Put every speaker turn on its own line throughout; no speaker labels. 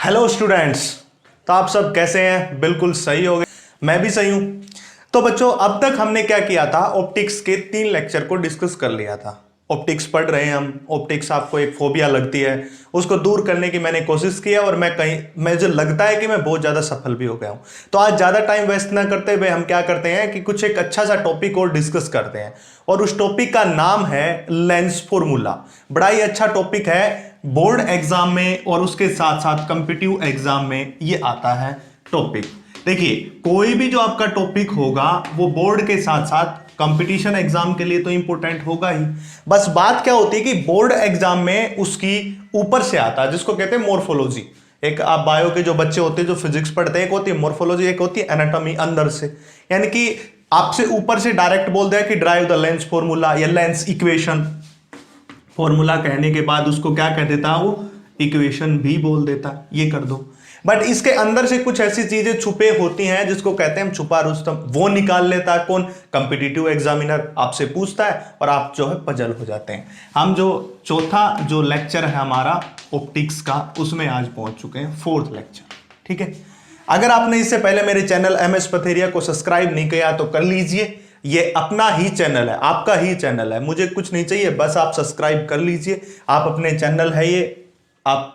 Hello students. तो आप सब कैसे हैं? बिल्कुल सही हो गए, मैं भी सही हूं। तो बच्चों, अब तक हमने क्या किया था, ऑप्टिक्स के 3 लेक्चर को डिस्कस कर लिया था। ऑप्टिक्स पढ़ रहे हैं हम। ऑप्टिक्स आपको एक फोबिया लगती है, उसको दूर करने की मैंने कोशिश किया और मुझे लगता है कि मैं बहुत ज्यादा सफल भी हो गया हूं। तो आज ज्यादा टाइम वेस्ट ना करते हुए हम क्या करते हैं कि कुछ एक अच्छा सा टॉपिक और डिस्कस करते हैं, और उस टॉपिक का नाम है लेंस फॉर्मूला। बड़ा ही अच्छा टॉपिक है, बोर्ड एग्जाम में और उसके साथ साथ कॉम्पिटिटिव एग्जाम में ये आता है टॉपिक। देखिए, कोई भी जो आपका टॉपिक होगा वो बोर्ड के साथ साथ कंपटीशन एग्जाम के लिए तो इंपॉर्टेंट होगा ही। बस बात क्या होती है कि बोर्ड एग्जाम में उसकी ऊपर से आता है, जिसको कहते हैं मोर्फोलॉजी। एक आप बायो के जो बच्चे होते हैं जो फिजिक्स पढ़ते हैं, एक होती है मोर्फोलॉजी, एक होती है एनाटॉमी अंदर से। यानी कि आपसे ऊपर से डायरेक्ट बोल दिया कि ड्राइव द लेंस फॉर्मूला या लेंस इक्वेशन। फॉर्मूला कहने के बाद उसको क्या कह देता, वो इक्वेशन भी बोल देता, ये कर दो। बट इसके अंदर से कुछ ऐसी चीजें छुपे होती हैं जिसको कहते हैं हम छुपा रुस्तम। वो निकाल लेता है कौन? कॉम्पिटिटिव एग्जामिनर आपसे पूछता है और आप जो है पजल हो जाते हैं। हम जो चौथा जो लेक्चर है हमारा ऑप्टिक्स का, उसमें आज पहुंच चुके हैं, 4th लेक्चर। ठीक है, अगर आपने इससे पहले मेरे चैनल MS पथेरिया को सब्सक्राइब नहीं किया तो कर लीजिए। ये अपना ही चैनल है, आपका ही चैनल है, मुझे कुछ नहीं चाहिए, बस आप सब्सक्राइब कर लीजिए। आप अपने चैनल है ये, आप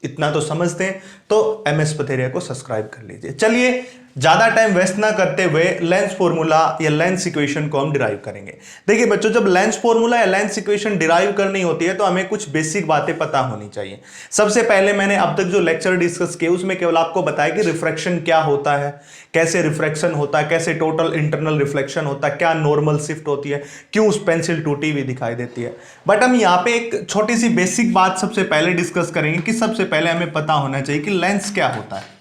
इतना तो समझते हैं, तो MS पथेरिया को सब्सक्राइब कर लीजिए। चलिए, ज्यादा टाइम वेस्ट ना करते हुए लेंस फॉर्मूला या लेंस इक्वेशन को हम डिराइव करेंगे। देखिए बच्चों, जब लेंस फॉर्मूला या लेंस इक्वेशन डिराइव करनी होती है तो हमें कुछ बेसिक बातें पता होनी चाहिए। सबसे पहले मैंने अब तक जो लेक्चर डिस्कस किए उसमें केवल आपको बताया कि रिफ्रैक्शन क्या होता है, कैसे रिफ्रैक्शन होता है, कैसे टोटल इंटरनल रिफ्लेक्शन होता है, क्या नॉर्मल शिफ्ट होती है, क्यों उस पेंसिल टूटी हुई दिखाई देती है। बट हम यहाँ पे एक छोटी सी बेसिक बात सबसे पहले डिस्कस करेंगे कि सबसे पहले हमें पता होना चाहिए कि लेंस क्या होता है।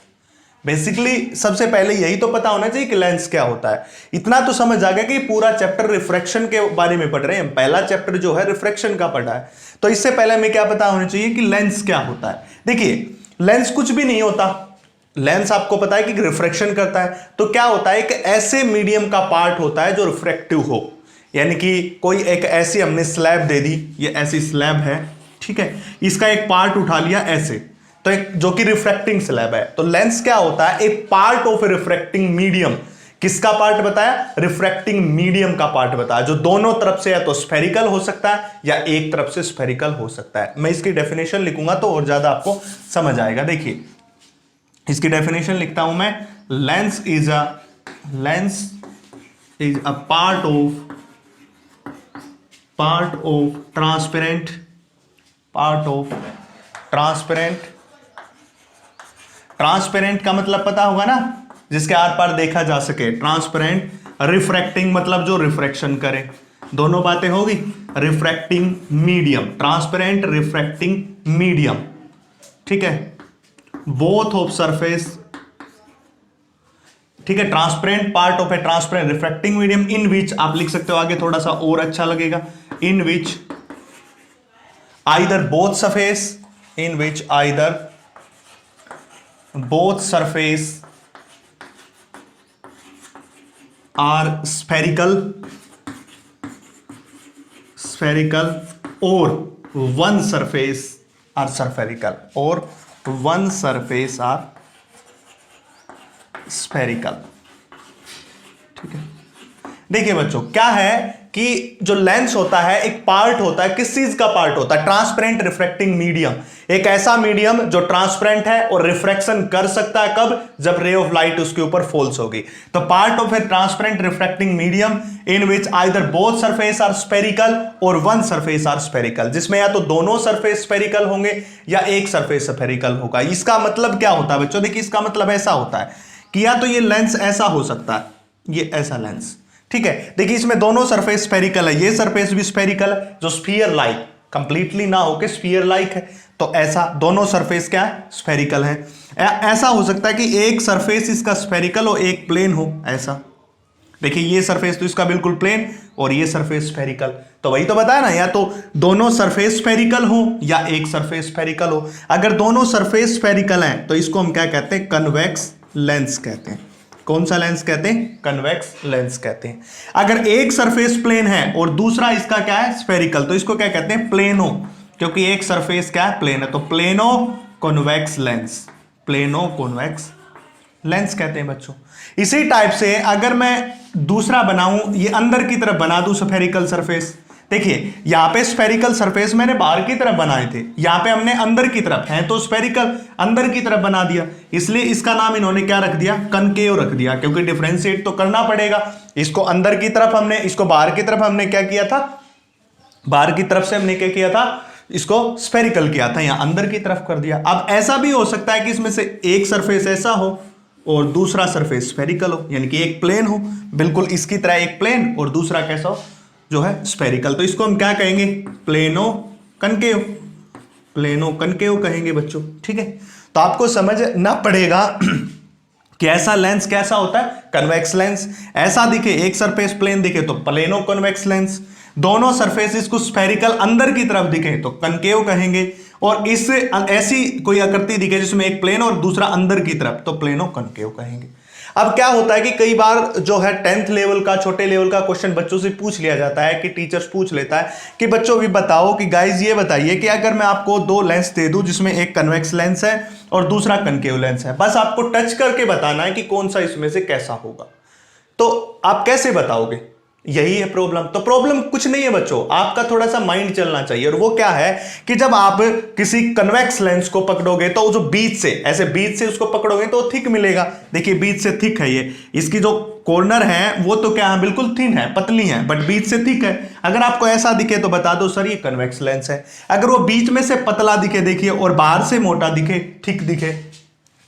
बेसिकली सबसे पहले यही तो पता होना चाहिए कि लेंस क्या होता है। इतना तो समझ आ गया कि पूरा चैप्टर रिफ्रैक्शन के बारे में पढ़ रहे हैं, पहला चैप्टर जो है रिफ्रैक्शन का पढ़ा है। तो इससे पहले हमें क्या पता होना चाहिए कि लेंस क्या होता है। देखिए, लेंस कुछ भी नहीं होता। लेंस आपको पता है कि रिफ्रैक्शन करता है। तो क्या होता है, एक ऐसे मीडियम का पार्ट होता है जो रिफ्रैक्टिव हो। यानी कि कोई एक ऐसी हमने स्लैब दे दी, ये ऐसी स्लैब है, ठीक है, इसका एक पार्ट उठा लिया ऐसे, तो एक जो कि रिफ्रैक्टिंग स्लैब है। तो लेंस क्या होता है, एक part of A refracting medium. किसका पार्ट बताया? रिफ्रैक्टिंग मीडियम का पार्ट बताया, जो दोनों तरफ से या तो स्फेरिकल हो सकता है या एक तरफ से स्फेरिकल हो सकता है। मैं इसकी डेफिनेशन लिखूंगा तो और ज्यादा आपको समझ आएगा। देखिए, इसकी डेफिनेशन लिखता हूं मैं, lens is a part of transparent का मतलब पता होगा ना, जिसके आर पार देखा जा सके। ट्रांसपेरेंट, रिफ्रैक्टिंग मतलब जो रिफ्रैक्शन करे, दोनों बातें होगी। Refracting medium, transparent refracting medium, ठीक है, बोथ ऑफ सरफेस, ठीक है, transparent part of a transparent refracting medium in which, आप लिख सकते हो आगे थोड़ा सा और अच्छा लगेगा, in which either both surface are spherical or one surface are spherical ठीक है। देखिए बच्चों, क्या है कि जो लेंस होता है एक पार्ट होता है, किस चीज का पार्ट होता है? ट्रांसपेरेंट रिफ्रैक्टिंग मीडियम, एक ऐसा मीडियम जो ट्रांसपेरेंट है और रिफ्रैक्शन कर सकता है। कब? जब रे ऑफ लाइट उसके ऊपर फॉल्स होगी। तो part of a transparent refracting medium in which either both surface are spherical or one surface are spherical, जिसमें या तो दोनों सरफेस स्फेरिकल होंगे या एक सरफेस स्फेरिकल होगा। इसका मतलब क्या होता है बच्चों? देखिए, इसका मतलब ऐसा होता है कि या तो ये लेंस ऐसा हो सकता है, ये ऐसा लेंस, ठीक है। देखिए, इसमें दोनों सरफेस स्फेरिकल है, ये सरफेस भी स्फेरिकल है, जो स्फीयर लाइक कंप्लीटली ना होके स्फीयर लाइक है। तो ऐसा दोनों सरफेस क्या है? स्फेरिकल है। ऐसा हो सकता है कि एक सरफेस इसका स्फेरिकल हो, एक प्लेन हो, ऐसा। देखिए, ये सरफेस तो इसका बिल्कुल प्लेन और ये सरफेस स्फेरिकल। तो वही तो बताया ना, या तो दोनों सरफेस स्फेरिकल हो या एक सरफेस स्फेरिकल हो। अगर दोनों सरफेस स्फेरिकल हैं तो इसको हम क्या कहते हैं? कन्वेक्स लेंस कहते हैं। कौन सा लेंस कहते हैं? कन्वेक्स लेंस कहते हैं। अगर एक सरफेस प्लेन है और दूसरा इसका क्या है? स्फेरिकल, तो इसको क्या कहते हैं? प्लेनो, क्योंकि एक सरफेस क्या है? प्लेन है, तो plano convex lens. Plano convex lens कहते हैं बच्चों। इसी टाइप से अगर मैं दूसरा बनाऊं, ये अंदर की तरफ बना दूं स्फेरिकल सरफेस, देखिए यहां पे स्फेरिकल सरफेस मैंने बाहर की तरफ बनाए थे, यहां पे हमने अंदर की तरफ है तो स्फेरिकल अंदर की तरफ बना दिया, इसलिए इसका नाम इन्होंने क्या रख दिया, कनकेव रख दिया, क्योंकि डिफरेंशिएट तो करना पड़ेगा। इसको अंदर की तरफ हमने, इसको बाहर की तरफ हमने क्या किया था, बाहर की तरफ से हमने क्या किया था, इसको स्फेरिकल किया था, यहां अंदर की तरफ कर दिया। अब ऐसा भी हो सकता है कि इसमें से एक सरफेस ऐसा हो और दूसरा सरफेस स्फेरिकल हो, यानी कि एक प्लेन हो बिल्कुल इसकी तरह एक प्लेन और दूसरा कैसा हो, जो है स्फेरिकल। तो इसको हम क्या कहेंगे, प्लेनो कनकेव, प्लेनो कनकेव कहेंगे बच्चों। ठीक है, तो आपको समझना पड़ेगा कि ऐसा लेंस कैसा होता है, कन्वेक्स लेंस। ऐसा दिखे एक सरफेस प्लेन दिखे तो प्लेनो कन्वेक्स लेंस, दोनों सरफेसेस को स्फेरिकल अंदर की तरफ दिखे तो कनकेव कहेंगे, और इससे ऐसी कोई आकृति दिखे जिसमें एक प्लेन और दूसरा अंदर की तरफ तो प्लेनो कनकेव कहेंगे। अब क्या होता है कि कई बार जो है 10th लेवल का, छोटे लेवल का क्वेश्चन बच्चों से पूछ लिया जाता है कि टीचर्स पूछ लेता है कि बच्चों भी बताओ कि गाइज ये बताइए कि अगर मैं आपको दो लेंस दे दूं जिसमें एक कन्वेक्स लेंस है और दूसरा कनकेव लेंस है, बस आपको टच करके बताना है कि कौन सा इसमें से कैसा होगा, तो आप कैसे बताओगे, यही है प्रॉब्लम। तो प्रॉब्लम कुछ नहीं है बच्चों, आपका थोड़ा सा माइंड चलना चाहिए, और वो क्या है कि जब आप किसी कन्वेक्स लेंस को पकड़ोगे तो जो बीच से, ऐसे बीच से उसको पकड़ोगे तो थिक मिलेगा। देखिए बीच से थिक है ये, इसकी जो कॉर्नर है वो तो क्या है, बिल्कुल थिन है, पतली है, बट बीच से थिक है। अगर आपको ऐसा दिखे तो बता दो सर ये कन्वेक्स लेंस है। अगर वो बीच में से पतला दिखे देखिए और बाहर से मोटा दिखे, थिक दिखे,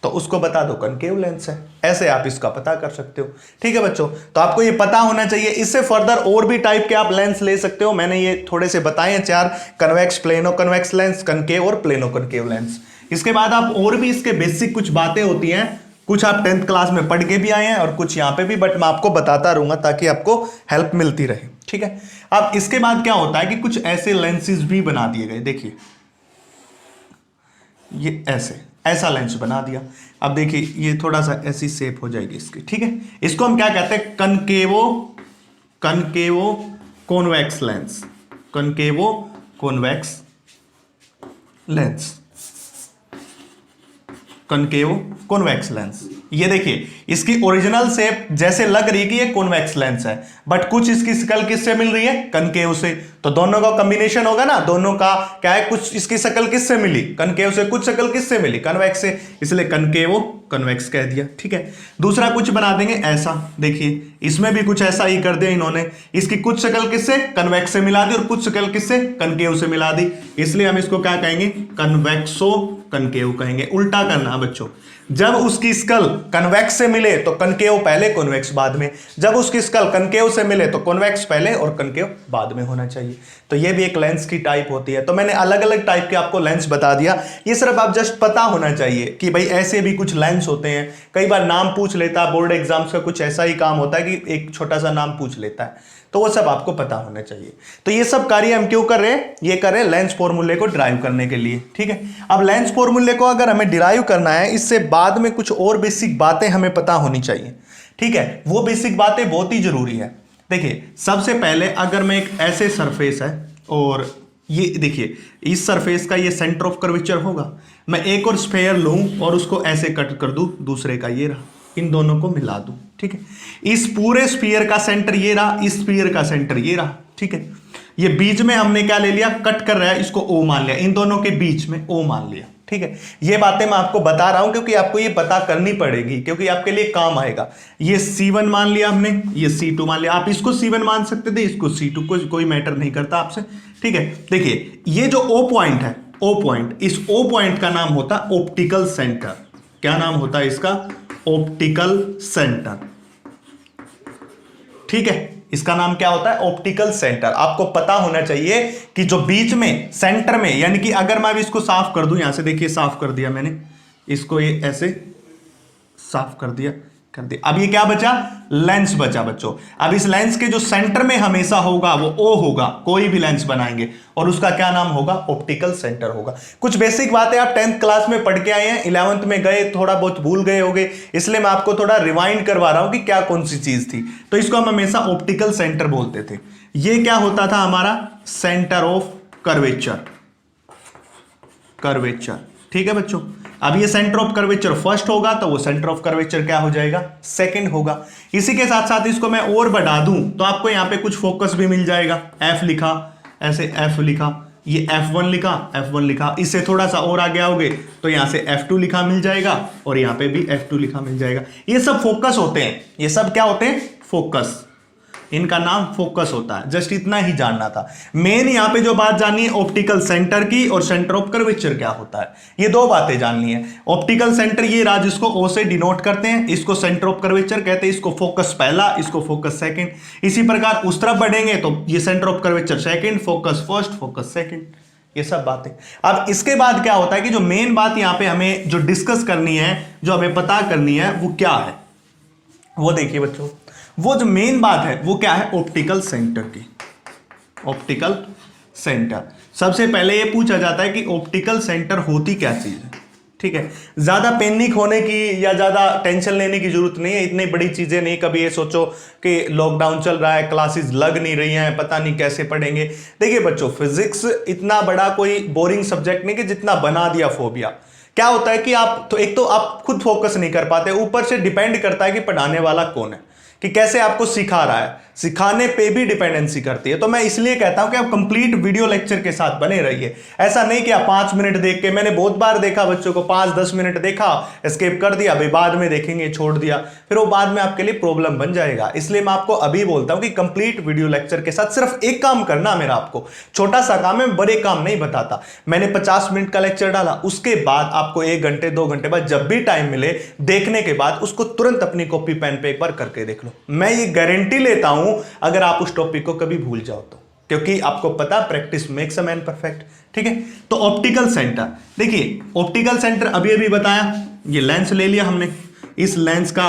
तो उसको बता दो कनकेव लेंस है। ऐसे आप इसका पता कर सकते हो। ठीक है बच्चों, तो आपको ये पता होना चाहिए। इससे फर्दर और भी टाइप के आप लेंस ले सकते हो, मैंने ये थोड़े से बताए हैं 4, convex, plano convex lens, concave और प्लेनो कनकेव लेंस। इसके बाद आप और भी इसके बेसिक कुछ बातें होती हैं, कुछ आप 10th क्लास में पढ़ के भी आए हैं और कुछ यहाँ पे भी, बट मैं आपको बताता रहूंगा ताकि आपको हेल्प मिलती रहे। ठीक है, अब इसके बाद क्या होता है कि कुछ ऐसे लेंसेज भी बना दिए गए, देखिए ये ऐसा लेंस बना दिया। अब देखिए ये थोड़ा सा ऐसी शेप हो जाएगी इसकी। ठीक है, इसको हम क्या कहते हैं, concavo convex lens, concavo convex lens, concave convex lens. ये देखिए इसकी ओरिजिनल शेप जैसे लग रही है कि ये कॉन्वेक्स लेंस है, बट कुछ इसकी शक्ल किससे मिल रही है, कनकेव से। तो दोनों का कॉम्बिनेशन होगा ना, दोनों का क्या है, कुछ इसकी शक्ल किससे मिली, कनकेव से, कुछ शक्ल किससे मिली, कन्वेक्स से, इसलिए कनकेवो कन्वेक्स कह दिया। ठीक है, दूसरा कुछ बना देंगे ऐसा, देखिए इसमें भी कुछ ऐसा ही कर दिया इन्होंने, इसकी कुछ शक्ल किससे, कन्वेक्स से मिला दी और कुछ शक्ल किससे, कनकेव से मिला दी, इसलिए हम इसको क्या कहेंगे, कन्वेक्सो कनकेव कहेंगे। उल्टा करना बच्चों, जब उसकी स्कल कन्वेक्स से मिले तो कनकेव पहले, कॉन्वेक्स बाद में, जब उसकी स्कल कनकेव से मिले तो कॉन्वेक्स पहले और कनकेव बाद में होना चाहिए। तो ये भी एक लेंस की टाइप होती है। तो मैंने अलग अलग टाइप के आपको लेंस बता दिया, ये सिर्फ आप जस्ट पता होना चाहिए कि भाई ऐसे भी कुछ लेंस होते हैं। कई बार नाम पूछ लेता है बोर्ड एग्जाम्स का, कुछ ऐसा ही काम होता है कि एक छोटा सा नाम पूछ लेता है, तो वो सब आपको पता होना चाहिए। तो ये सब कार्य हम क्यों कर रहे हैं, ये कर रहे हैं लेंस फॉर्मूले को डिराइव करने के लिए। ठीक है, अब लेंस फॉर्मूले को अगर हमें डिराइव करना है, इससे बाद में कुछ और बेसिक बातें हमें पता होनी चाहिए। ठीक है, वो बेसिक बातें बहुत ही जरूरी है। देखिए सबसे पहले अगर मैं एक ऐसे सरफेस है और ये देखिए इस सरफेस का ये सेंटर ऑफ कर्वेचर होगा, मैं एक और स्फेयर लूं और उसको ऐसे कट कर दूं, दूसरे का ये रहा, इन दोनों को मिला दूं। ठीक है, इस पूरे स्फीयर का सेंटर ये रहा, इस स्फीयर का सेंटर ये रहा। ठीक है, ये बीच में हमने क्या ले लिया, कट कर रहा है, इसको ओ मान लिया, इन दोनों के बीच में ओ मान लिया। ठीक है, ये बातें मैं आपको बता रहा हूं क्योंकि आपको ये पता करनी पड़ेगी, क्योंकि आपके लिए काम आएगा। ये C1 मान लिया हमने, ये C2 मान लिया, आप इसको C1 मान सकते थे, इसको C2, कोई मैटर नहीं करता आपसे। ठीक है, देखिए ये जो O पॉइंट है, O पॉइंट, इस O पॉइंट का नाम होता है ऑप्टिकल सेंटर। क्या नाम होता है इसका, ऑप्टिकल सेंटर। ठीक है, इसका नाम क्या होता है, ऑप्टिकल सेंटर। आपको पता होना चाहिए कि जो बीच में सेंटर में, यानी कि अगर मैं अभी इसको साफ कर दूं, यहां से देखिए साफ कर दिया मैंने इसको, ये ऐसे साफ कर दिया, अब ये क्या बचा, लेंस बचा बच्चों। अब इस लेंस के जो सेंटर में हमेशा होगा वो ओ होगा, कोई भी लेंस बनाएंगे, और उसका क्या नाम होगा, ऑप्टिकल सेंटर होगा। कुछ बेसिक बातें आप 10th क्लास में पढ़ के आए हैं, 11th में गए थोड़ा बहुत भूल गए होंगे, इसलिए मैं आपको थोड़ा रिवाइंड करवा रहा हूं कि क्या कौन सी चीज थी। तो इसको हम हमेशा ऑप्टिकल सेंटर बोलते थे। ये क्या होता था हमारा, सेंटर ऑफ कर्वेचर, कर्वेचर। ठीक है बच्चों। अब ये सेंटर ऑफ कर्वेचर फर्स्ट होगा तो वो सेंटर ऑफ कर्वेचर क्या हो जाएगा, सेकंड होगा। इसी के साथ साथ इसको मैं और बढ़ा दूं तो आपको यहां पे कुछ फोकस भी मिल जाएगा। एफ लिखा, ऐसे एफ लिखा, ये F1 लिखा, F1 लिखा, इससे थोड़ा सा और आगे आओगे तो यहां से F2 लिखा मिल जाएगा और यहां पे भी F2 लिखा मिल जाएगा। ये सब फोकस होते हैं, ये सब क्या होते हैं, फोकस। इनका नाम फोकस होता है। जस्ट इतना ही जानना था। मेन यहां पे जो बात जाननी है ऑप्टिकल सेंटर की और सेंटर ऑफ कर्वेचर क्या होता है, ये दो बातें जाननी है। ऑप्टिकल सेंटर ये रहा जिसको O से डिनोट करते हैं, इसको सेंटर ऑफ कर्वेचर कहते हैं, इसको फोकस पहला, इसको फोकस सेकंड। इसी प्रकार उस तरफ बढ़ेंगे तो ये centre of curvature second, focus first, focus second, ये सब बातें। अब इसके बाद क्या होता है कि जो मेन बात यहां पे हमें जो डिस्कस करनी है, जो हमें पता करनी है, वो क्या है, वो देखिए बच्चों। वो जो मेन बात है वो क्या है, ऑप्टिकल सेंटर की। ऑप्टिकल सेंटर, सबसे पहले ये पूछा जाता है कि ऑप्टिकल सेंटर होती क्या चीज है, ठीक है। ज्यादा पैनिक होने की या ज्यादा टेंशन लेने की जरूरत नहीं है, इतनी बड़ी चीजें नहीं। कभी ये सोचो कि लॉकडाउन चल रहा है, क्लासेस लग नहीं रही हैं, पता नहीं कैसे पढ़ेंगे। देखिए बच्चों, फिजिक्स इतना बड़ा कोई बोरिंग सब्जेक्ट नहीं कि जितना बना दिया फोबिया। क्या होता है कि आप तो एक तो आप खुद फोकस नहीं कर पाते, ऊपर से डिपेंड करता है कि पढ़ाने वाला कौन है, कि कैसे आपको सिखा रहा है, सिखाने पे भी डिपेंडेंसी करती है। तो मैं इसलिए कहता हूं कि आप कंप्लीट वीडियो लेक्चर के साथ बने रहिए। ऐसा नहीं कि आप 5 मिनट देख के, मैंने बहुत बार देखा बच्चों को 5-10 मिनट देखा, एस्केप कर दिया, अभी बाद में देखेंगे छोड़ दिया, फिर वो बाद में आपके लिए प्रॉब्लम बन जाएगा। इसलिए मैं आपको अभी बोलता हूं कि कंप्लीट वीडियो लेक्चर के साथ सिर्फ एक काम करना मेरा, आपको छोटा सा काम है, बड़े काम नहीं बताता। मैंने 50 मिनट का लेक्चर डाला, उसके बाद आपको 1 घंटे 2 घंटे बाद जब भी टाइम मिले, देखने के बाद उसको तुरंत अपनी कॉपी पेन पे एक बार करके देख लो। मैं ये गारंटी लेता हूं अगर आप उस टॉपिक को कभी भूल जाओ तो, क्योंकि आपको पता practice makes a man perfect, ठीक है। तो ऑप्टिकल सेंटर, देखिए ऑप्टिकल सेंटर अभी अभी बताया, ये लेंस ले लिया हमने, इस लेंस का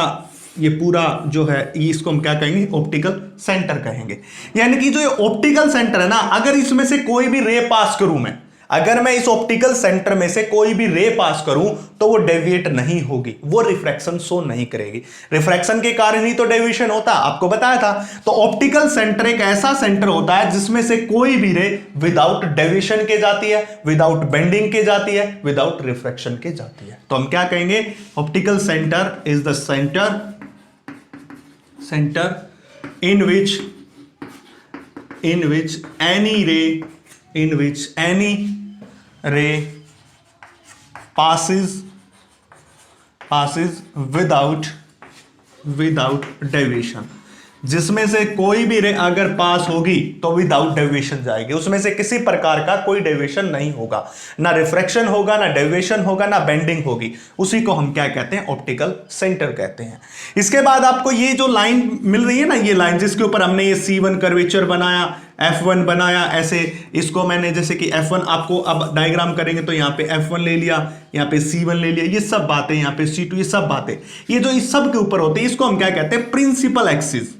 ये पूरा जो है इसको हम क्या कहेंगे, ऑप्टिकल सेंटर कहेंगे। यानी कि जो ये ऑप्टिकल सेंटर है ना, अगर इसमें से कोई भी रे पास करूं मैं, अगर मैं इस ऑप्टिकल सेंटर में से कोई भी रे पास करूं तो वो डेविएट नहीं होगी, वो रिफ्रैक्शन शो नहीं करेगी। रिफ्रैक्शन के कारण ही तो डेविएशन होता, आपको बताया था। तो ऑप्टिकल सेंटर एक ऐसा सेंटर होता है जिसमें से कोई भी रे विदाउट डेविएशन के जाती है, विदाउट बेंडिंग के जाती है, विदाउट रिफ्रैक्शन के जाती है। तो हम क्या कहेंगे, optical centre is the centre in which any ray passes without deviation, जिसमें से कोई भी रे अगर पास होगी तो विदाउट डेविएशन जाएगी, उसमें से किसी प्रकार का कोई डेविएशन नहीं होगा, ना रिफ्रैक्शन होगा, ना डेविएशन होगा, ना बेंडिंग होगी। उसी को हम क्या कहते हैं, ऑप्टिकल सेंटर कहते हैं। इसके बाद आपको ये जो लाइन मिल रही है ना, ये लाइन जिसके ऊपर हमने ये C1 कर्वेचर बनाया, F1 बनाया, ऐसे इसको मैंने जैसे कि F1 आपको अब डायग्राम करेंगे तो यहाँ पे F1 ले लिया, यहाँ पे C1 ले लिया, ये सब बातें, यहाँ पे C2, ये सब बातें, ये जो इस सब के ऊपर होती है इसको हम क्या कहते हैं, प्रिंसिपल एक्सिस।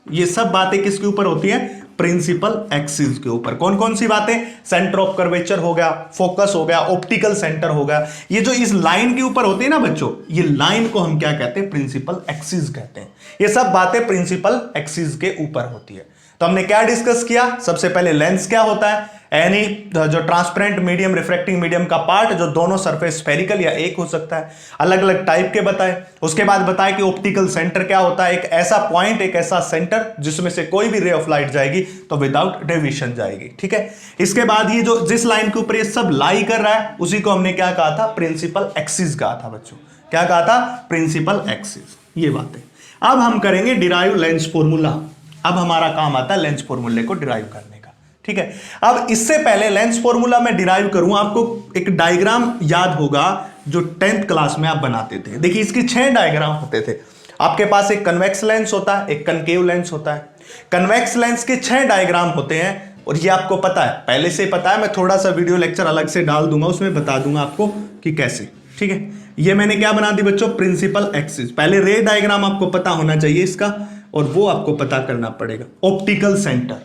ये सब बातें किसके ऊपर होती है, प्रिंसिपल एक्सिस के ऊपर। कौन कौन सी बातें, सेंटर ऑफ कर्वेचर हो गया, फोकस हो गया, ऑप्टिकल सेंटर हो गया, ये जो इस लाइन के ऊपर होती है ना बच्चों, ये लाइन को हम क्या कहते हैं, प्रिंसिपल एक्सिस कहते हैं। ये सब बातें प्रिंसिपल एक्सिस के ऊपर होती है। तो हमने क्या डिस्कस किया, सबसे पहले लेंस क्या होता है, एनी जो ट्रांसपेरेंट मीडियम, रिफ्रैक्टिंग मीडियम का पार्ट जो दोनों सरफेस स्फेरिकल या एक हो सकता है, अलग अलग टाइप के बताए। उसके बाद बताया कि ऑप्टिकल सेंटर क्या होता है, एक ऐसा पॉइंट, एक ऐसा सेंटर जिसमें से कोई भी रे ऑफ लाइट जाएगी तो विदाउट डेविएशन जाएगी, ठीक है। इसके बाद ये जो जिस लाइन के ऊपर ये सब लाई कर रहा है उसी को हमने क्या कहा था, प्रिंसिपल एक्सिस कहा था बच्चों। क्या कहा था, प्रिंसिपल एक्सिस। ये बातें अब हम करेंगे डिराइव लेंस फॉर्मूला। अब हमारा काम आता है लेंस फॉर्मूले को डिराइव करने का, ठीक है। अब इससे पहले लेंस फॉर्मूला में डिराइव करूं, आपको एक डायग्राम याद होगा जो 10th क्लास में आप बनाते थे। देखिए इसके 6 डायग्राम होते थे। आपके पास एक कन्वेक्स लेंस होता है, एक कनकेव लेंस होता है। कन्वेक्स लेंस के 6 डायग्राम होते हैं और ये आपको पता है, पहले से पता है। मैं थोड़ा सा वीडियो लेक्चर अलग से डाल दूंगा, उसमें बता दूंगा आपको कि कैसे, ठीक है। ये मैंने क्या बना दी बच्चों, प्रिंसिपल एक्सिस। पहले रे डायग्राम आपको पता होना चाहिए इसका, और वो आपको पता करना पड़ेगा। ऑप्टिकल सेंटर,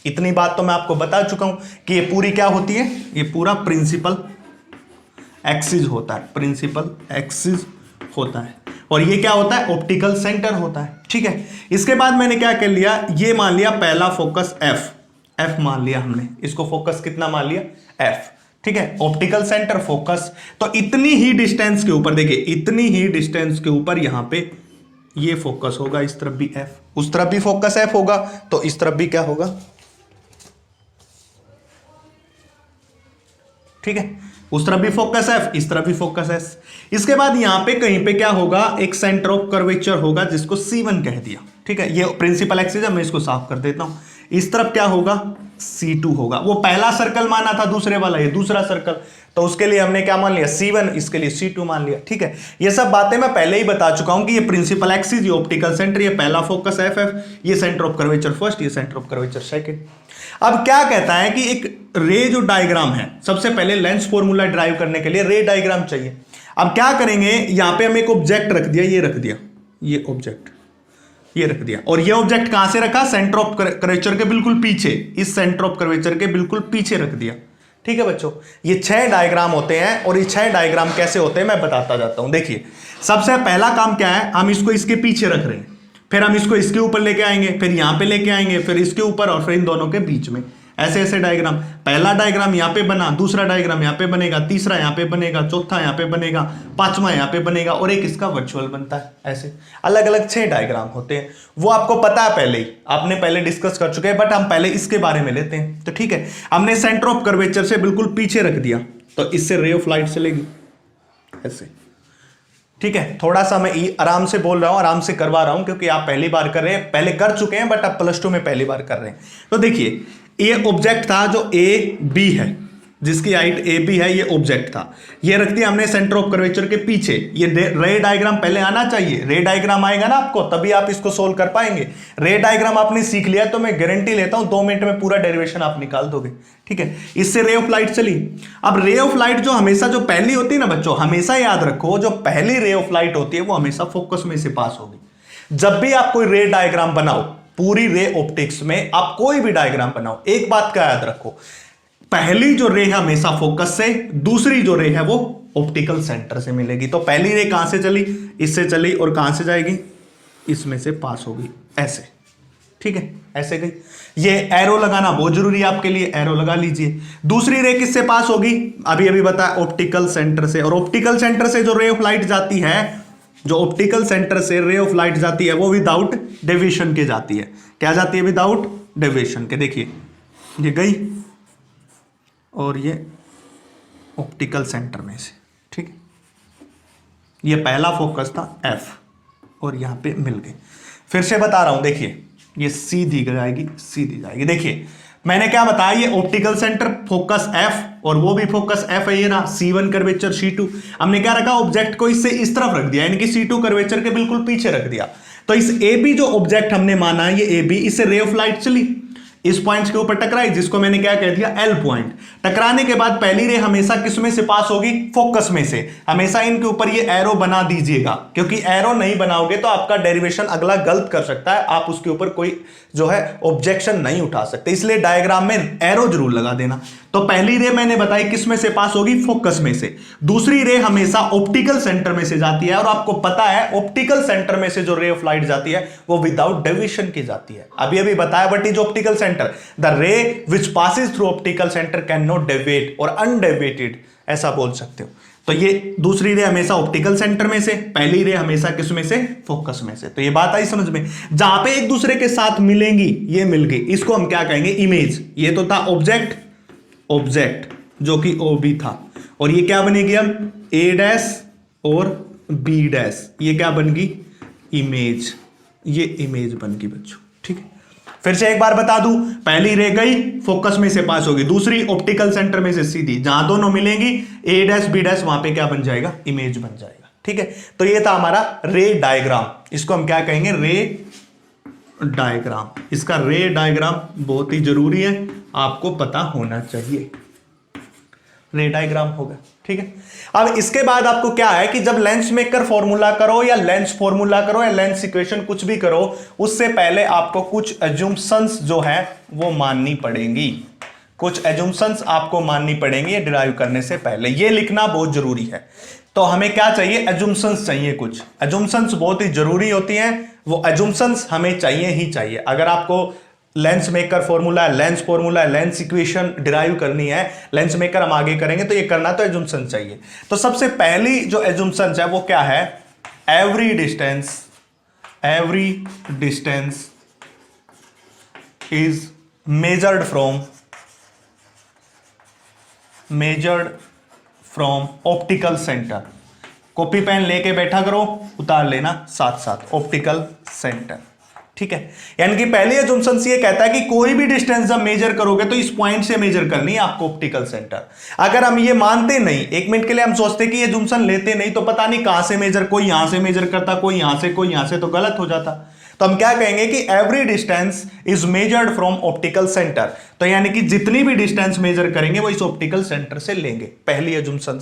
इतनी बात तो मैं आपको बता चुका हूं कि ये पूरी क्या होती है, ये पूरा प्रिंसिपल एक्सिस होता है, प्रिंसिपल एक्सिस होता है। और ये क्या होता है, ऑप्टिकल सेंटर होता है, ठीक है। इसके बाद मैंने क्या कर लिया, ये मान लिया पहला फोकस F मान लिया हमने, इसको फोकस कितना मान लिया, F। ठीक है, ऑप्टिकल सेंटर फोकस, तो इतनी ही डिस्टेंस के ऊपर देखिए, इतनी ही डिस्टेंस के ऊपर यहां पे ये फोकस होगा, इस तरफ भी एफ, उस तरफ भी फोकस एफ होगा, तो इस तरफ भी क्या होगा, ठीक है, उस तरफ भी फोकस एफ, इस तरफ भी फोकस एस। इसके बाद यहां पे कहीं पे क्या होगा, एक सेंटर ऑफ कर्वेचर होगा जिसको C1 कह दिया, ठीक है, ये प्रिंसिपल एक्सिस है, मैं इसको साफ कर देता हूं। इस तरफ क्या होगा, C2 होगा, वो पहला सर्कल माना था, दूसरे वाला ये दूसरा सर्कल, तो उसके लिए हमने क्या मान लिया, C1, इसके लिए C2 मान लिया, ठीक है। ये सब बातें मैं पहले ही बता चुका हूं कि ये प्रिंसिपल एक्सिस, ये ऑप्टिकल सेंटर, ये पहला फोकस एफ, ये सेंटर ऑफ कर्वेचर फर्स्ट, ये सेंटर ऑफ कर्वेचर सेकंड। अब क्या कहता है कि एक रे जो डायग्राम है, सबसे पहले लेंस फॉर्मूला ड्राइव करने के लिए रे डायग्राम चाहिए। अब क्या करेंगे, यहां पे हम एक ऑब्जेक्ट रख दिया, ये रख दिया, ये ऑब्जेक्ट ये रख दिया, और ये ऑब्जेक्ट कहां से रखा, सेंटर ऑफ कर्वेचर के बिल्कुल पीछे, इस सेंटर ऑफ कर्वेचर के बिल्कुल पीछे रख दिया, ठीक है बच्चों। ये 6 डायग्राम होते हैं, और ये 6 डायग्राम कैसे होते हैं मैं बताता जाता हूं। देखिए, सबसे पहला काम क्या है, हम इसको इसके पीछे रख रहे हैं, फिर हम इसको इसके ऊपर लेके आएंगे, फिर यहां पे लेके आएंगे, फिर इसके ऊपर, और फिर इन दोनों के बीच में, ऐसे ऐसे डायग्राम। पहला डायग्राम यहां पे बना, दूसरा डायग्राम यहां पे बनेगा, तीसरा यहां पे बनेगा, चौथा यहां पे बनेगा, पांचवा यहां पे बनेगा, और एक इसका वर्चुअल बनता है। ऐसे अलग अलग 6 डायग्राम होते हैं, वो आपको पता है पहले ही, आपने पहले डिस्कस कर चुके हैं, बट हम पहले इसके बारे में लेते हैं। तो ठीक है, हमने सेंटर ऑफ कर्वेचर से बिल्कुल पीछे रख दिया, तो इससे रे ऑफ लाइट चलेगी ऐसे, ठीक है। थोड़ा सा मैं आराम से बोल रहा हूं, आराम से करवा रहा हूं, क्योंकि आप पहली बार कर रहे हैं, पहले कर चुके हैं, बट आप प्लस 2 में पहली बार कर रहे हैं। तो देखिए, ये ऑब्जेक्ट था जो ए बी है, जिसकी हाइट ए बी है, ये ऑब्जेक्ट था, ये रख दिया हमने सेंटर ऑफ कर्वेचर के पीछे। ये रे डायग्राम पहले आना चाहिए, रे डायग्राम आएगा ना आपको, तभी आप इसको सोल्व कर पाएंगे। रे डायग्राम आपने सीख लिया तो मैं गारंटी लेता हूं 2 मिनट में पूरा डेरिवेशन आप निकाल दोगे, ठीक है। इससे रे ऑफ लाइट चली। अब रे ऑफ लाइट जो हमेशा जो पहली होती है ना बच्चों, हमेशा याद रखो, जो पहली रे ऑफ लाइट होती है वो हमेशा फोकस में से पास होगी। जब भी आप कोई रे डायग्राम बनाओ, पूरी रे ऑप्टिक्स में आप कोई भी डायग्राम बनाओ, एक बात का याद रखो, पहली जो रे है हमेशा फोकस से, दूसरी जो रे है वो ऑप्टिकल सेंटर से मिलेगी। तो पहली रे कहां से चली, इससे चली, और कहां से जाएगी, इसमें से पास होगी, ऐसे, ठीक है, ऐसे गई। ये एरो लगाना बहुत जरूरी है आपके लिए, एरो लगा लीजिए। दूसरी रे किससे पास होगी, अभी अभी बताया, ऑप्टिकल सेंटर से। और ऑप्टिकल सेंटर से जो रे ऑफ लाइट जाती है, जो ऑप्टिकल सेंटर से रे ऑफ लाइट जाती है, वो विदाउट डेविएशन के जाती है। क्या जाती है, विदाउट डेविएशन के। देखिए, ये गई, और ये ऑप्टिकल सेंटर में से, ठीक है, ये पहला फोकस था एफ, और यहां पे मिल गए। फिर से बता रहा हूं, देखिए, ये सीधी जाएगी, सीधी जाएगी। देखिए, मैंने क्या बताया, ये ऑप्टिकल सेंटर फोकस एफ, और वो भी फोकस एफ है, ये ना, C1 कर्वेचर C2। हमने क्या रखा, ऑब्जेक्ट को इससे इस तरफ रख दिया, यानी कि C2 कर्वेचर के बिल्कुल पीछे रख दिया। तो इस AB जो ऑब्जेक्ट हमने माना है, ये AB, इससे रे ऑफ लाइट चली, इस पॉइंट्स के ऊपर टकराई, जिसको मैंने क्या कह दिया, L पॉइंट। टकराने के बाद पहली रे हमेशा किस में से पास होगी, फोकस में से। हमेशा इनके ऊपर ये एरो बना दीजिएगा, क्योंकि एरो नहीं बनाओगे तो आपका डेरिवेशन अगला गलत कर सकता है, आप उसके ऊपर कोई जो है ऑब्जेक्शन नहीं उठा सकते, इसलिए डायग्राम में एरो जरूर लगा देना। तो पहली रे मैंने बताई किस में से पास होगी, फोकस में से। दूसरी रे हमेशा ऑप्टिकल सेंटर में से जाती है, और आपको पता है ऑप्टिकल सेंटर में से जो रे ऑफ लाइट जाती है वो विदाउट डेविएशन की जाती है। अभी अभी बताया, but is optical centre, the रे which passes through optical centre can not deviate और अनडेविएटेड, ऐसा बोल सकते हो। तो ये दूसरी रे हमेशा ऑप्टिकल सेंटर में से, पहली रे हमेशा किस में से, फोकस में से। तो ये बात आई समझ में। जहां पे एक दूसरे के साथ मिलेंगी, ये मिल गई, इसको हम क्या कहेंगे, इमेज। ये तो था ऑब्जेक्ट, ऑब्जेक्ट जो कि OB था, और ये क्या बनेगी अब, A' और B', ये क्या बन गई, इमेज। ये इमेज बन गई बच्चों, ठीक है। फिर से एक बार बता दूं, पहली रे गई, फोकस में से पास होगी, दूसरी ऑप्टिकल सेंटर में से सीधी, जहां दोनों मिलेंगी A' B', वहां पे क्या बन जाएगा, इमेज बन जाएगा, ठीक है। तो ये था हमारा रे डायग्राम, इसको हम क्या कहेंगे, रे डायग्राम। इसका रे डायग्राम बहुत ही जरूरी है, आपको पता होना चाहिए। रे डायग्राम होगा, ठीक है। अब इसके बाद आपको क्या है कि जब लेंस मेकर फॉर्मूला करो, या लेंस फॉर्मूला करो, या लेंस इक्वेशन कुछ भी करो, उससे पहले आपको कुछ एज्यूम्पशंस जो है वो माननी पड़ेंगी। कुछ एज्यूम्पशंस आपको माननी पड़ेंगी डिराइव करने से पहले, ये लिखना बहुत जरूरी है। तो हमें क्या चाहिए, एज्यूम्पशंस चाहिए। कुछ एज्यूम्पशंस बहुत ही जरूरी होती हैं, वो एज्यूम्पशंस हमें चाहिए ही चाहिए। अगर आपको लेंस मेकर फॉर्मूला है, लेंस फॉर्मूला है, लेंस इक्वेशन डिराइव करनी है, लेंस मेकर हम आगे करेंगे, तो ये करना तो एजुम्पशन चाहिए। तो सबसे पहली जो एजुम्पशन है वो क्या है, every distance is measured from optical centre. Copy pen लेके बैठा करो, उतार लेना साथ साथ, ऑप्टिकल सेंटर, ठीक है। यानी कि पहली एजुम्पशन ये कहता है कि कोई भी डिस्टेंस जब मेजर करोगे तो इस पॉइंट से मेजर करनी है आपको, ऑप्टिकल सेंटर। अगर हम ये मानते नहीं, एक मिनट के लिए हम सोचते कि एजुम्पशन लेते नहीं तो पता नहीं कहां से मेजर, कोई यहां से मेजर करता, कोई यहां से, कोई यहां से, तो गलत हो जाता। तो हम क्या कहेंगे कि every distance is measured from optical centre. तो यानी कि जितनी भी डिस्टेंस मेजर करेंगे वो इस ऑप्टिकल सेंटर से लेंगे, पहली एजुम्पशन।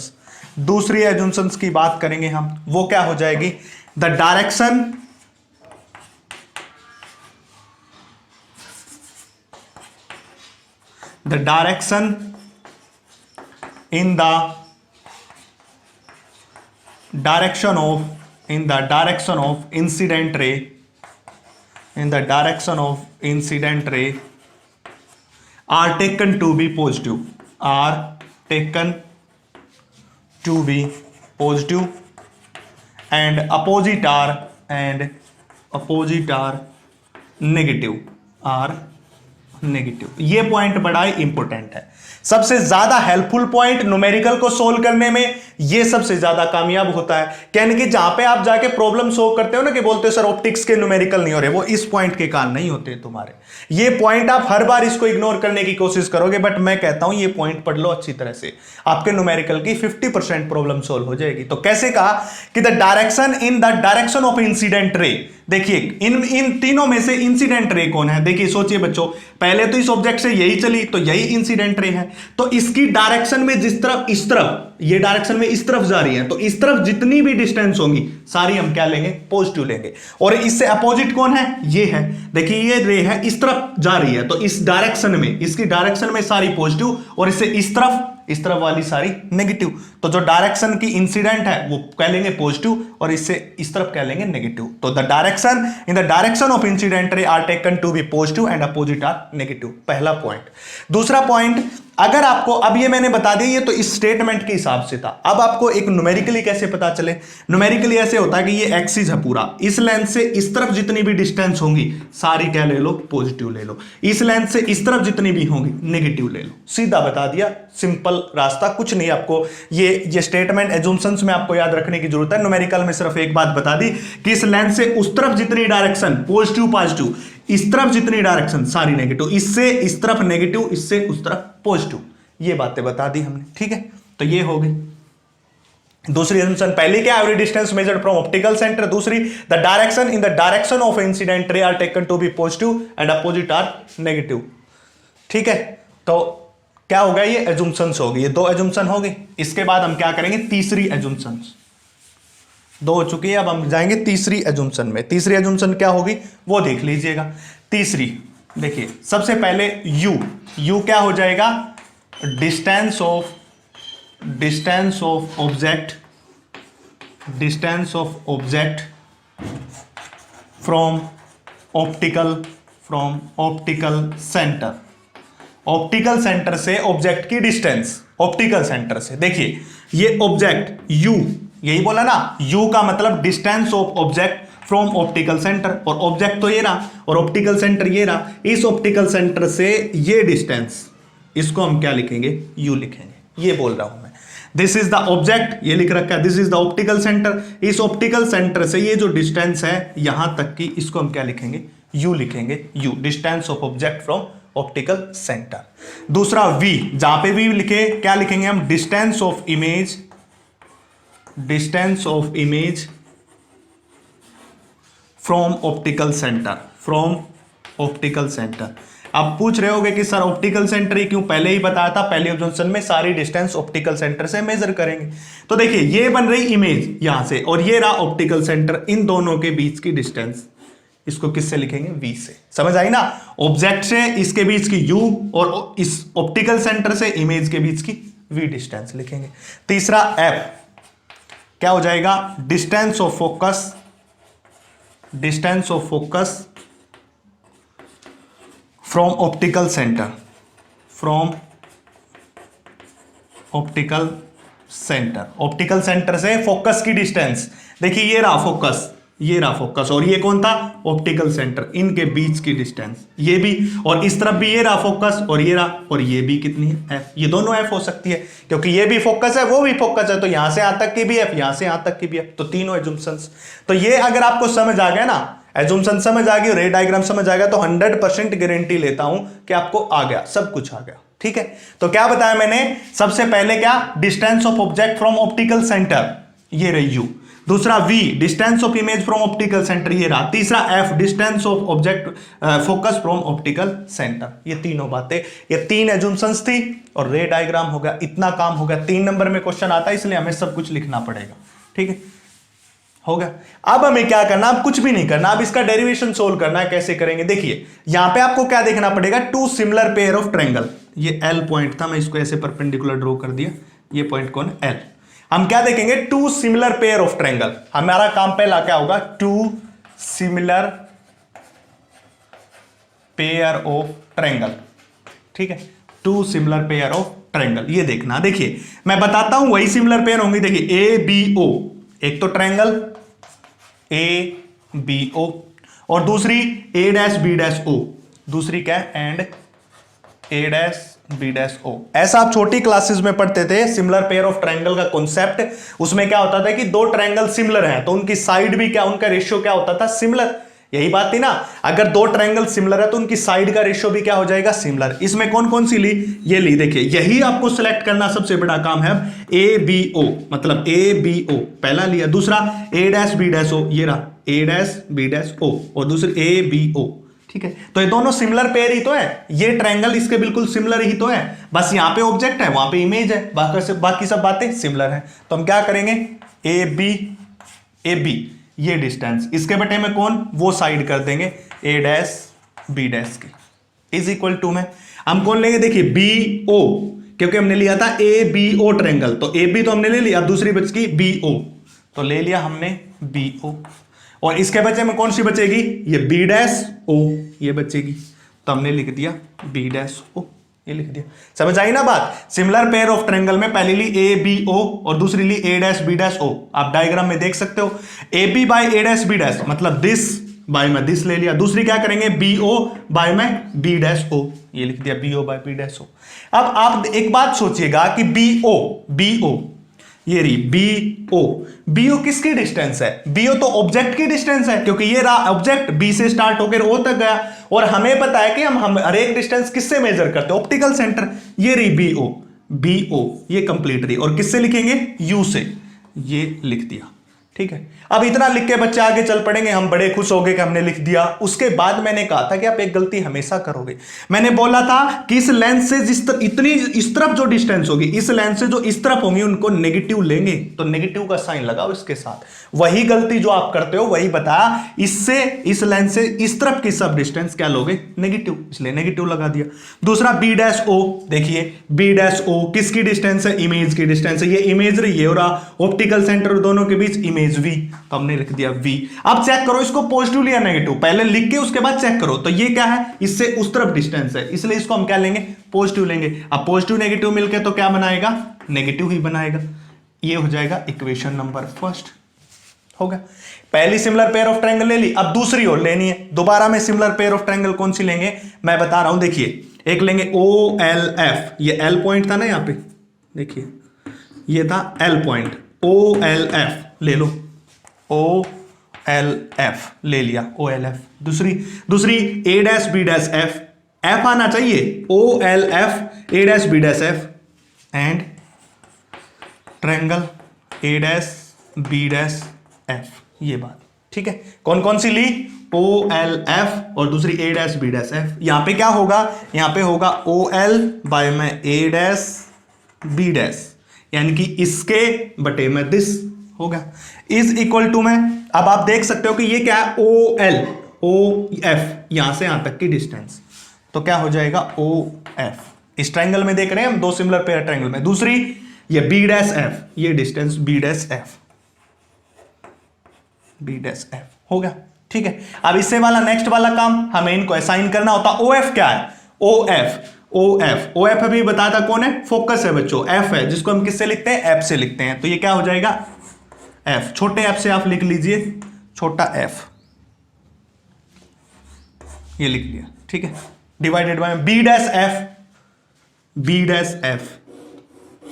दूसरी एजुम्पशन की बात करेंगे हम, वो क्या हो जाएगी, the direction in the direction of incident ray are taken to be positive, and opposite are negative, ये पॉइंट बड़ा ही इंपॉर्टेंट है। सबसे ज्यादा हेल्पफुल पॉइंट न्यूमेरिकल को सोल्व करने में ये सबसे ज्यादा कामयाब होता है। यानी कि जहां पे आप जाके प्रॉब्लम सोल्व करते हो ना, कि बोलते हो सर ऑप्टिक्स के न्यूमेरिकल नहीं हो रहे, वो इस पॉइंट के कारण नहीं होते तुम्हारे। ये पॉइंट आप हर बार इसको इग्नोर करने की कोशिश करोगे, बट मैं कहता हूं ये पॉइंट पढ़ लो अच्छी तरह से, आपके न्यूमेरिकल की 50% प्रॉब्लम सोल्व हो जाएगी। तो कैसे कहा कि द डायरेक्शन ऑफ इंसिडेंट रे। देखिए इन तीनों में से इंसिडेंट रे कौन है, देखिए सोचिए बच्चों, पहले तो इस ऑब्जेक्ट से यही चली तो यही इंसिडेंट रे है, तो इसकी डायरेक्शन में जिस तरफ, इस तरफ, ये डायरेक्शन में इस तरफ जा रही है, तो इस तरफ जितनी भी डिस्टेंस होंगी सारी हम क्या लेंगे, पॉजिटिव लेंगे। और इससे अपोजिट कौन है, ये है, देखिए ये रे है इस तरफ जा रही है, तो इस डायरेक्शन में, इसकी डायरेक्शन में सारी पॉजिटिव, और इससे इस तरफ वाली सारी नेगेटिव। तो जो डायरेक्शन की इंसिडेंट है वो कह लेंगे पॉजिटिव, और इससे इस तरफ कह लेंगे नेगेटिव। तो the direction of incident ray are taken to be positive and opposite are negative, पहला पॉइंट। दूसरा पॉइंट, अगर आपको, अब ये मैंने बता दिया, ये तो इस स्टेटमेंट के हिसाब से था। अब आपको एक न्यूमेरिकली कैसे पता चले, न्यूमेरिकली ऐसे होता है कि ये एक्सिस है पूरा, इस लेंथ से इस तरफ जितनी भी डिस्टेंस होंगी सारी क्या ले लो, पॉजिटिव ले लो, इस लेंथ से इस तरफ जितनी भी होंगी नेगेटिव ले लो। सीधा बता दिया, सिंपल रास्ता, कुछ नहीं आपको ये स्टेटमेंट एजुम्पशंस में आपको याद रखने की जरूरत है। न्यूमेरिकल में सिर्फ एक बात बता दी कि इस लेंथ से उस तरफ जितनी डायरेक्शन पॉजिटिव, इस तरफ जितनी डायरेक्शन सारी नेगेटिव, इससे इस तरफ नेगेटिव, इससे उस तरफ पॉजिटिव, ये बातें बता दी हमने, ठीक है। तो ये हो गई दूसरी एजुम्पशन। पहली क्या, every distance measured from optical centre. दूसरी, the direction of incident ray are taken to be positive and opposite are negative, ठीक है। तो क्या हो गया, ये एजुम्पशंस हो गई, ये दो एजुम्पशन हो गई। इसके बाद हम क्या करेंगे, तीसरी एजुम्पशन, दो हो चुकी है, अब हम जाएंगे तीसरी एजुम्पशन में। तीसरी एजुम्पशन क्या होगी वो देख लीजिएगा। तीसरी देखिए, सबसे पहले यू क्या हो जाएगा, distance of object from optical centre. Optical centre से ऑब्जेक्ट की डिस्टेंस, ऑप्टिकल सेंटर से, देखिए ये ऑब्जेक्ट यू, यही बोला ना, यू का मतलब distance of object from optical centre, और ऑब्जेक्ट तो ये रहा और ऑप्टिकल सेंटर ये रहा। इस ऑप्टिकल सेंटर से ये डिस्टेंस, इसको हम क्या लिखेंगे, यू लिखेंगे, ये बोल रहा हूं मैं। दिस इज द ऑब्जेक्ट, ये लिख रखा है, this is the optical centre. इस ऑप्टिकल सेंटर से ये जो डिस्टेंस है यहां तक की, इसको हम क्या लिखेंगे, यू लिखेंगे, you, distance of object from optical centre. दूसरा वी, जहां पे वी लिखे क्या लिखेंगे हम, distance of image from optical centre. अब पूछ रहे होगे कि सर ऑप्टिकल सेंटर ही क्यों, पहले ही बताया था, पहले ऑप्शन में सारी डिस्टेंस ऑप्टिकल सेंटर से मेजर करेंगे। तो देखिए ये बन रही इमेज यहां से, और ये रहा ऑप्टिकल सेंटर, इन दोनों के बीच की डिस्टेंस, इसको किससे लिखेंगे, v से। समझ आई ना, ऑब्जेक्ट से इसके बीच की u, और इस ऑप्टिकल सेंटर से इमेज के बीच की v डिस्टेंस लिखेंगे। तीसरा f क्या हो जाएगा, distance of focus from optical centre, from optical centre, optical centre से फोकस की डिस्टेंस, देखिए ये रहा फोकस, ये रहा फोकस, और ये कौन था, ऑप्टिकल सेंटर, इनके बीच की डिस्टेंस ये भी, और इस तरफ भी ये रहा फोकस, और ये रहा, और ये भी कितनी है, एफ, ये दोनों एफ हो सकती है क्योंकि ये भी फोकस है वो भी फोकस है, तो यहां से यहां तक की भी एफ, यहां से यहां तक की भी एफ, तो तीनों एजुम्पशंस। तो ये अगर आपको समझ आ गया ना, एजुम्पशन समझ आ गई, रे डायग्राम समझ आ गया, तो 100% गारंटी लेता हूं कि आपको आ गया, सब कुछ आ गया। ठीक है, तो क्या बताया मैंने, सबसे पहले क्या, distance of object from optical centre, ये रही यू, दूसरा v distance of image from optical centre, ये रहा, तीसरा f distance of object focus from optical centre, ये तीनों बातें, ये तीन एजुम्पशंस थी और रे डायग्राम हो गया, इतना काम हो गया। 3 नंबर में क्वेश्चन आता है इसलिए हमें सब कुछ लिखना पड़ेगा। ठीक है, हो गया। अब हमें क्या करना, अब कुछ भी नहीं करना, अब इसका डेरिवेशन सोल्व करना है। कैसे करेंगे, देखिए यहां पे आपको क्या देखना पड़ेगा, two similar pair of triangle, ये L पॉइंट था, मैं इसको ऐसे परपेंडिकुलर ड्रॉ कर दिया, ये पॉइंट कौन है, L। हम क्या देखेंगे, two similar pair of triangle, हमारा काम पहला क्या होगा, two similar pair of triangle. ठीक है, two similar pair of triangle, ये देखना। देखिए मैं बताता हूं वही सिमिलर पेयर होंगी, देखिए ए बी ओ, एक तो ट्रायंगल ए बी ओ, और दूसरी A dash B dash O, दूसरी क्या है, and A dash B dash O. ऐसा आप छोटी क्लासेस में पढ़ते थे, सिमिलर पेयर ऑफ ट्रायंगल का कॉन्सेप्ट। उसमें क्या होता था कि दो ट्रायंगल सिमिलर हैं तो उनकी साइड भी क्या, उनका रेशियो क्या होता था, सिमिलर। यही बात थी ना, अगर दो ट्रायंगल सिमिलर है तो उनकी साइड का रेशियो भी क्या हो जाएगा, सिमिलर। इसमें कौन कौन सी ली, ये ली। देखिए यही आपको सिलेक्ट करना सबसे बड़ा काम है। ए बी ओ मतलब ए बी ओ पहला लिया, दूसरा ए डैश बी डैश ओ, ये रहा ए डैश बी डैश ओ, और दूसरी ए बी ओ। ठीक है, तो ये दोनों सिमिलर पेयर ही तो है, ये ट्रायंगल इसके बिल्कुल सिमिलर ही तो है, बस यहां पे ऑब्जेक्ट है वहां पे इमेज है, बाकी सब बातें सिमिलर है। तो हम क्या करेंगे, ए बी ये डिस्टेंस, इसके बटे में कौन, वो साइड कर देंगे ए डैश बी डैश की, इज इक्वल टू में हम कौन लेंगे, देखिए बी ओ, क्योंकि हमने लिया था ए बी ओ ट्रायंगल, तो ए बी तो हमने ले लिया, अब दूसरी बच गई बी ओ, तो ले लिया हमने बी ओ, और इसके बचे में कौन सी बचेगी, ये बी डैश ओ, ये बचेगी, तो हमने लिख दिया बी डैश ओ, ये लिख दिया। समझ आई ना बात, सिमिलर पेयर ऑफ ट्रायंगल में पहली ली ए बी ओ और दूसरी ली A dash B dash O. आप डायग्राम में देख सकते हो, A B by A dash B dash मतलब दिस बाय में दिस ले लिया, दूसरी क्या करेंगे, बी ओ बाय में बी डैश ओ, ये लिख दिया B O by B dash O. अब आप एक बात सोचिएगा कि बी ओ ये रही बी ओ किसकी डिस्टेंस है, बी ओ तो ऑब्जेक्ट की डिस्टेंस है, क्योंकि ये रहा ऑब्जेक्ट, बी से स्टार्ट होकर ओ तक गया, और हमें पता है कि हम हर एक डिस्टेंस किससे मेजर करते हैं, ऑप्टिकल सेंटर। ये रही बी ओ ये कंप्लीट रही, और किससे लिखेंगे, यू से, ये लिख दिया। ठीक है, अब इतना लिख के बच्चे आगे चल पड़ेंगे, हम बड़े खुश हो गए कि हमने लिख दिया। उसके बाद मैंने कहा था कि आप एक गलती हमेशा करोगे, मैंने बोला था कि इस लेंस से इतनी इस तरफ जो डिस्टेंस होगी, इस लेंस से जो इस तरफ होंगी उनको नेगेटिव लेंगे, तो नेगेटिव का साइन लगाओ इसके साथ। वही गलती जो आप करते हो वही बताया, इससे इस लेंस से इस तरफ की सब डिस्टेंस क्या लोगे, नेगेटिव, इसलिए नेगेटिव लगा दिया। दूसरा बी डैश ओ, देखिए बी डैश ओ किसकी डिस्टेंस है, इमेज की डिस्टेंस है, ये इमेज रही है और ऑप्टिकल सेंटर दोनों के बीच इमेज वी, तो हमने लिख दिया वी। अब चेक करो इसको पॉजिटिव या नेगेटिव, पहले लिख के उसके बाद चेक करो। तो ये क्या है, इससे उस तरफ डिस्टेंस है, इसलिए इसको हम क्या लेंगे, पॉजिटिव लेंगे। अब पॉजिटिव नेगेटिव मिलके तो क्या बनाएगा, नेगेटिव ही बनाएगा। ये हो जाएगा इक्वेशन नंबर फर्स्ट, होगा। पहली सिमिलर पेयर ऑफ ट्रायंगल ले ली, अब दूसरी और लेनी है। दोबारा में सिमिलर पेयर ऑफ ट्रायंगल कौन सी लेंगे, मैं बता रहा हूं। देखिए एक लेंगे ओ एल एफ, ये एल पॉइंट था ना यहाँ पे, देखिए ये था L point, O L F ले लो, ओ एल एफ ले लिया, ओ एल एफ। दूसरी A dash B dash F, F आना चाहिए, O L F A dash B dash F, and triangle A dash B dash F, ये बात ठीक है। कौन कौन सी ली, ओ एल एफ और दूसरी A dash B dash F. यहां पे क्या होगा, यहां पे होगा ओ एल बाय में ए डैश बी डैश, यानी कि इसके बटे में दिस होगा, इज इक्वल टू में। अब आप देख सकते हो कि ये क्या है, ओ एल ओ एफ, यहां से यहां तक की डिस्टेंस, तो क्या हो जाएगा ओ एफ। इस ट्रायंगल में देख रहे हैं हम, दो सिमिलर पेयर ट्रायंगल में। दूसरी ये बी डैश एफ, ये distance B dash F, B dash F हो गया। ठीक है। अब इससे वाला नेक्स्ट वाला काम हमें इनको असाइन करना होता। ओ एफ क्या है? ओ एफ अभी बताया था कौन है? फोकस है बच्चों, एफ है, जिसको हम किससे लिखते हैं? एफ से लिखते हैं। तो ये क्या हो जाएगा? एफ, छोटे एफ से आप लिख लीजिए, छोटा एफ, ये लिख लिया, ठीक है। Divided by B dash F, B dash F,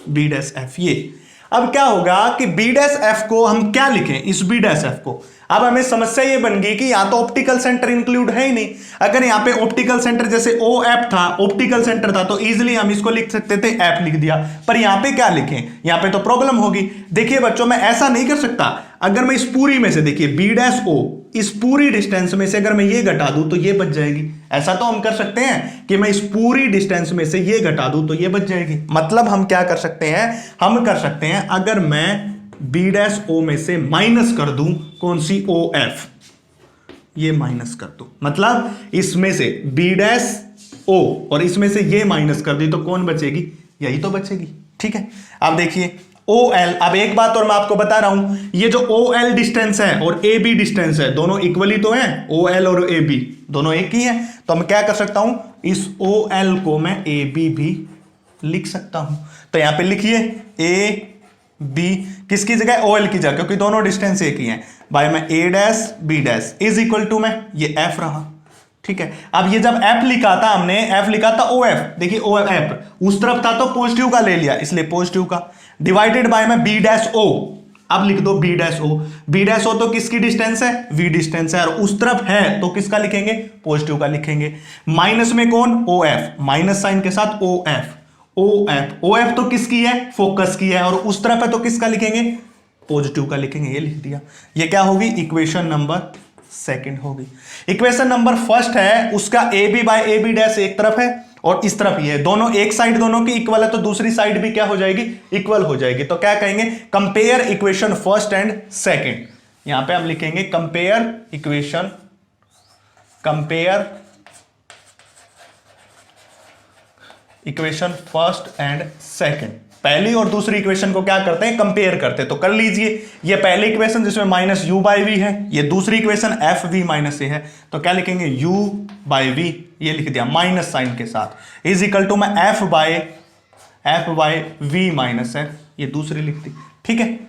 B dash F. ये अब क्या होगा कि बी डैश एफ को हम क्या लिखें? इस बी डैश एफ को। अब हमें समस्या ये बन गई कि यहां तो ऑप्टिकल सेंटर इंक्लूड है ही नहीं। अगर यहां पे ऑप्टिकल सेंटर जैसे ओ एफ था, ऑप्टिकल सेंटर था, तो इजीली हम इसको लिख सकते थे, एफ लिख दिया। पर यहां पे क्या लिखें? यहां पे तो प्रॉब्लम होगी। देखिए बच्चों, मैं ऐसा नहीं कर सकता। अगर मैं इस पूरी में से, देखिए बी डैश ओ, इस पूरी डिस्टेंस में से अगर मैं ये घटा दूं तो ये बच जाएगी। ऐसा तो हम कर सकते हैं कि मैं इस पूरी डिस्टेंस में से ये घटा दूं तो ये बच जाएगी। मतलब हम क्या कर सकते हैं? हम कर सकते हैं, अगर मैं बी डैश ओ में से माइनस कर दूं, कौन सी? ओ एफ, ये माइनस कर दूं, मतलब इसमें से बी डैश ओ और इसमें से ये माइनस कर दी तो कौन बचेगी? यही तो बचेगी, ठीक है। अब देखिए ओ एल, अब एक बात और मैं आपको बता रहा हूं, ये जो ओ एल डिस्टेंस है और ए बी डिस्टेंस है, दोनों इक्वली तो हैं। ओ एल और ए बी दोनों एक ही हैं। तो मैं क्या कर सकता हूं? इस ओ एल को मैं ए बी भी लिख सकता हूं। तो यहां पे लिखिए ए बी किसकी जगह? ओ एल की जगह, क्योंकि दोनों डिस्टेंस एक ही हैं। बाय में A dash B dash is equal to में ये एफ रहा, ठीक है। अब ये जब एफ लिखा था हमने, एफ लिखा था ओ एफ, देखिए ओ एफ उस तरफ था तो पॉजिटिव का ले लिया, इसलिए पॉजिटिव का, डिवाइडेड बाय में बी डैश ओ। अब लिख दो B dash O. B dash O तो किसकी डिस्टेंस है? वी डिस्टेंस है, और उस तरफ है तो किसका लिखेंगे? पॉजिटिव का लिखेंगे। माइनस में कौन? ओ एफ, माइनस साइन के साथ ओ एफ, ओ एफ तो किसकी है? फोकस की है, और उस तरफ है तो किसका लिखेंगे? पॉजिटिव का लिखेंगे, ये लिख दिया। ये क्या होगी? इक्वेशन नंबर सेकंड होगी। इक्वेशन नंबर फर्स्ट है, उसका A B by A B dash एक तरफ है और इस तरफ ये है, दोनों एक साइड दोनों की इक्वल है, तो दूसरी साइड भी क्या हो जाएगी? इक्वल हो जाएगी। तो क्या कहेंगे? Compare equation first and second. यहां पे हम लिखेंगे compare equation, compare equation first and second. पहली और दूसरी इक्वेशन को क्या करते हैं? कंपेयर करते हैं। तो कर लीजिए, ये पहली इक्वेशन जिसमें माइनस यू बाई वी है, ये दूसरी इक्वेशन एफ वी माइनस ए है, तो क्या लिखेंगे? यू बाई वी, ये लिख दिया माइनस साइन के साथ, इज इक्वल टू में F by V minus F, ये दूसरी लिख दी, ठीक है।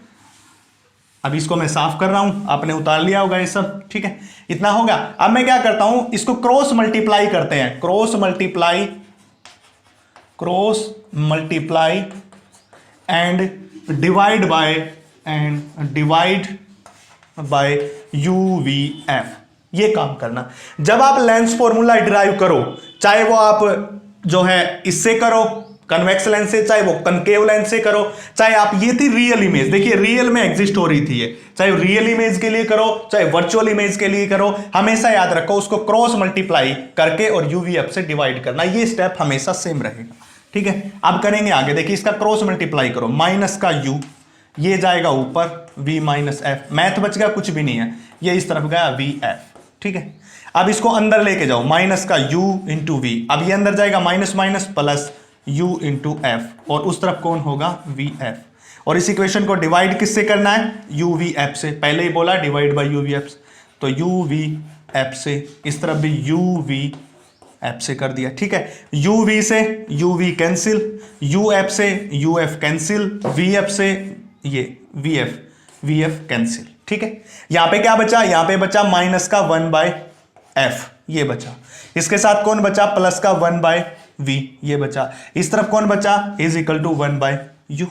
अब इसको मैं साफ कर रहा हूं, आपने उतार लिया होगा ये सब, ठीक है। इतना होगा। अब मैं क्या करता हूं, इसको क्रॉस मल्टीप्लाई करते हैं, cross multiply and divide bye you V F, ये काम करना। जब आप लेंस फॉर्मूला डिराइव करो, चाहे वो आप जो है इससे करो कन्वेक्स लेंस से, चाहे वो कनकेव लेंस से करो, चाहे आप, ये थी रियल इमेज, देखिए रियल में एग्जिस्ट हो रही थी ये, चाहे रियल इमेज के लिए करो चाहे वर्चुअल इमेज के लिए करो, हमेशा याद रखो उसको क्रॉस मल्टीप्लाई करके और यूवीएफ से डिवाइड करना, ये स्टेप हमेशा सेम रहेगा, ठीक है। अब करेंगे आगे, देखिए इसका क्रॉस मल्टीप्लाई करो, माइनस का यू, ये जाएगा ऊपर v माइनस एफ, मैथ बच गया, कुछ भी नहीं है, ये इस तरफ गया वी एफ, ठीक है। अब इसको अंदर लेके जाओ, माइनस का u इंटू वी, अब ये अंदर जाएगा minus minus plus u into F, और उस तरफ कौन होगा? V F. और इस इक्वेशन को डिवाइड किससे करना है? यू वी एफ से, पहले ही बोला divide by you V F, तो यू वी एफ से, इस तरफ भी यू वी एफ से कर दिया, ठीक है। यू वी से U V cancel, U F से U F cancel, V F से ये वी एफ कैंसिल, ठीक है। यहां पे क्या बचा? यहां पे बचा माइनस का 1 बाय एफ, ये बचा, इसके साथ कौन बचा? प्लस का 1 बाय वी, ये बचा, इस तरफ कौन बचा? Is equal to 1 by U.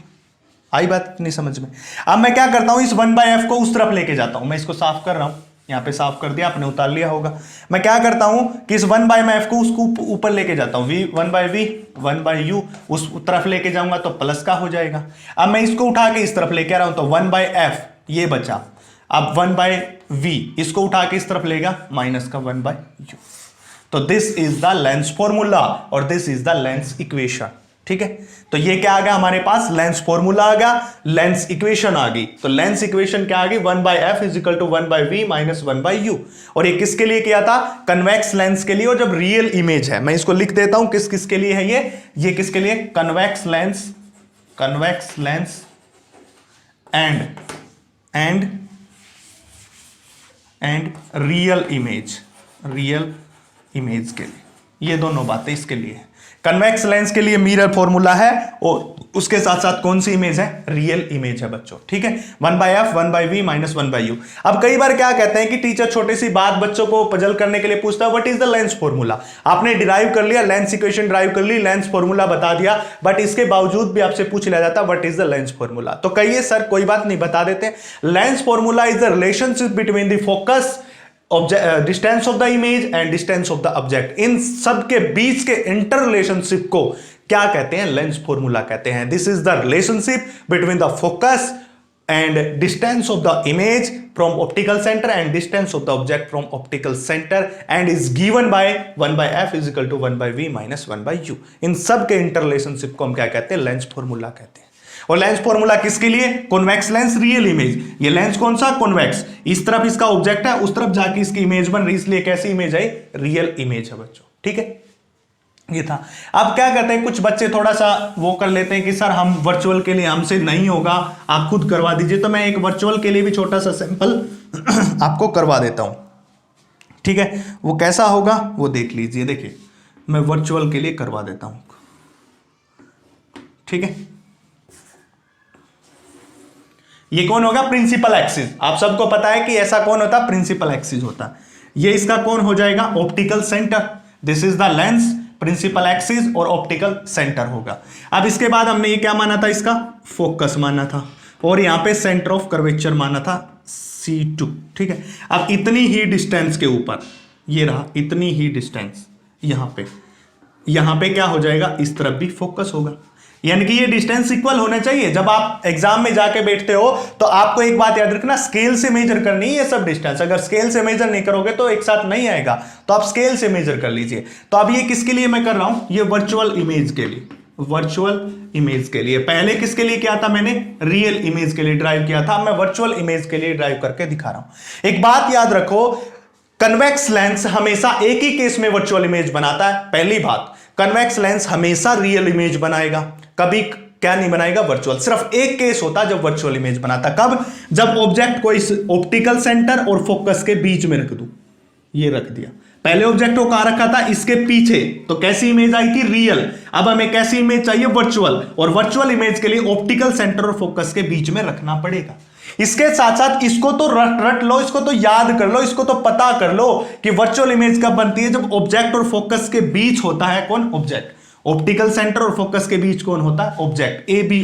आई बात नहीं समझ में? अब मैं क्या करता हूं, इस 1 बाय एफ को उस तरफ लेके जाता हूं, मैं इसको साफ कर रहा हूं, यहां पे साफ कर दिया, आपने उतार लिया होगा। मैं क्या करता हूं कि इस 1 बाय एफ को उसको ऊपर लेके जाता हूं, 1 बाय यू, उस तरफ लेके जाऊंगा तो प्लस का हो जाएगा। अब मैं इसको उठा के इस तरफ लेके आ रहा हूं, तो 1 बाय एफ ये बचा, अब 1 बाय वी इसको उठा के इस तरफ लेगा, माइनस का 1 बाय यू। तो this is the lens formula और this is the lens equation, ठीक है। तो ये क्या आ गया हमारे पास? लेंस फॉर्मूला आ गया, लेंस इक्वेशन आ गई। तो लेंस इक्वेशन क्या आ गई? 1 by F is equal to 1 by V minus 1 by U. और ये किसके लिए किया था? कन्वेक्स लेंस के लिए, और जब रियल इमेज है, मैं इसको लिख देता हूं किस किसके लिए है ये किसके लिए? Convex lens and and real image के लिए। ये दोनों बातें इसके लिए है। कन्वेक्स लेंस के लिए मिरर फॉर्मूला है और उसके साथ साथ कौन सी इमेज है, रियल इमेज है बच्चों, ठीक है। 1/f 1/v minus 1/u। अब कई बार क्या कहते हैं कि टीचर छोटी सी बात बच्चों को पजल करने के लिए पूछता है, what is the lens formula. आपने डिराइव कर लिया, लेंस इक्वेशन डिराइव कर ली, लेंस फॉर्मूला बता दिया, बट इसके बावजूद भी आपसे पूछ लिया जाता what is the lens formula. तो कहिए सर कोई बात नहीं, बता देते। Lens formula is the relationship between the focus, distance of the image and distance of the object. इन सब के बीच के इंटर रिलेशनशिप को क्या कहते हैं, लेंस फॉर्मूला कहते हैं। This is the relationship between the focus and distance of the image from optical centre and distance of the object from optical centre and is given by 1/f is equal to 1/v minus 1/u। इन सब के inter relationship को हम क्या कहते हैं, lens formula कहते हैं। और लेंस फॉर्मूला किसके लिए, कॉन्वेक्स लेंस, रियल इमेज। ये लेंस कौन सा, कॉन्वेक्स। इस तरफ इसका ऑब्जेक्ट है, उस तरफ जाके इसकी इमेज बन रही, इसलिए कैसी इमेज है, रियल इमेज है बच्चों, ठीक है। ये था। अब क्या करते हैं, कुछ बच्चे थोड़ा सा वो कर लेते हैं कि सर हम वर्चुअल के लिए हमसे नहीं होगा, आप खुद करवा दीजिए। तो मैं एक वर्चुअल के लिए भी छोटा सा सैंपल आपको करवा देता हूं, ठीक है। वो कैसा होगा वो देख लीजिए। देखिए मैं वर्चुअल के लिए करवा देता हूं, ठीक है। ये कौन होगा, प्रिंसिपल एक्सिस। आप सबको पता है कि ऐसा कौन होता है, प्रिंसिपल एक्सिस होता है। ये इसका कौन हो जाएगा, optical centre. This is the lens, principal axis और ऑप्टिकल सेंटर होगा। अब इसके बाद हमने ये क्या माना था, इसका फोकस माना था, और यहां पे सेंटर ऑफ कर्वेचर माना था C2, ठीक है। अब इतनी ही डिस्टेंस के ऊपर ये रहा, इतनी ही डिस्टेंस यहां पे क्या हो जाएगा, इस तरफ भी फोकस होगा। यानी कि ये डिस्टेंस इक्वल होने चाहिए। जब आप एग्जाम में जाके बैठते हो तो आपको एक बात याद रखना, स्केल से मेजर करनी है ये सब डिस्टेंस। अगर स्केल से मेजर नहीं करोगे तो एक साथ नहीं आएगा, तो आप स्केल से मेजर कर लीजिए। तो अब ये किसके लिए मैं कर रहा हूं, ये वर्चुअल इमेज के लिए, वर्चुअल इमेज के लिए। पहले किसके लिए किया था मैंने, रियल इमेज के लिए ड्राइव किया था। मैं वर्चुअल इमेज के लिए ड्राइव करके दिखा रहा हूं। एक बात याद रखो, कन्वेक्स लेंस हमेशा एक ही केस में वर्चुअल इमेज बनाता है। पहली बात, कन्वेक्स लेंस हमेशा रियल इमेज बनाएगा, कभी क्या नहीं बनाएगा, वर्चुअल। सिर्फ एक केस होता जब वर्चुअल इमेज बनाता, कब, जब ऑब्जेक्ट को इस ऑप्टिकल सेंटर और फोकस के बीच में रख दूं। ये रख दिया, पहले ऑब्जेक्ट को कहां रखा था, इसके पीछे, तो कैसी इमेज आई थी, रियल। अब हमें कैसी इमेज चाहिए, वर्चुअल। और वर्चुअल इमेज के लिए ऑप्टिकल सेंटर और फोकस के बीच में रखना पड़ेगा। इसके साथ साथ इसको तो रट लो, इसको तो याद कर लो, इसको तो पता कर लो कि वर्चुअल इमेज कब बनती है, जब ऑब्जेक्ट और फोकस के बीच होता है कौन, ऑब्जेक्ट। ऑप्टिकल सेंटर और फोकस के बीच कौन होता है, ऑब्जेक्ट, ए बी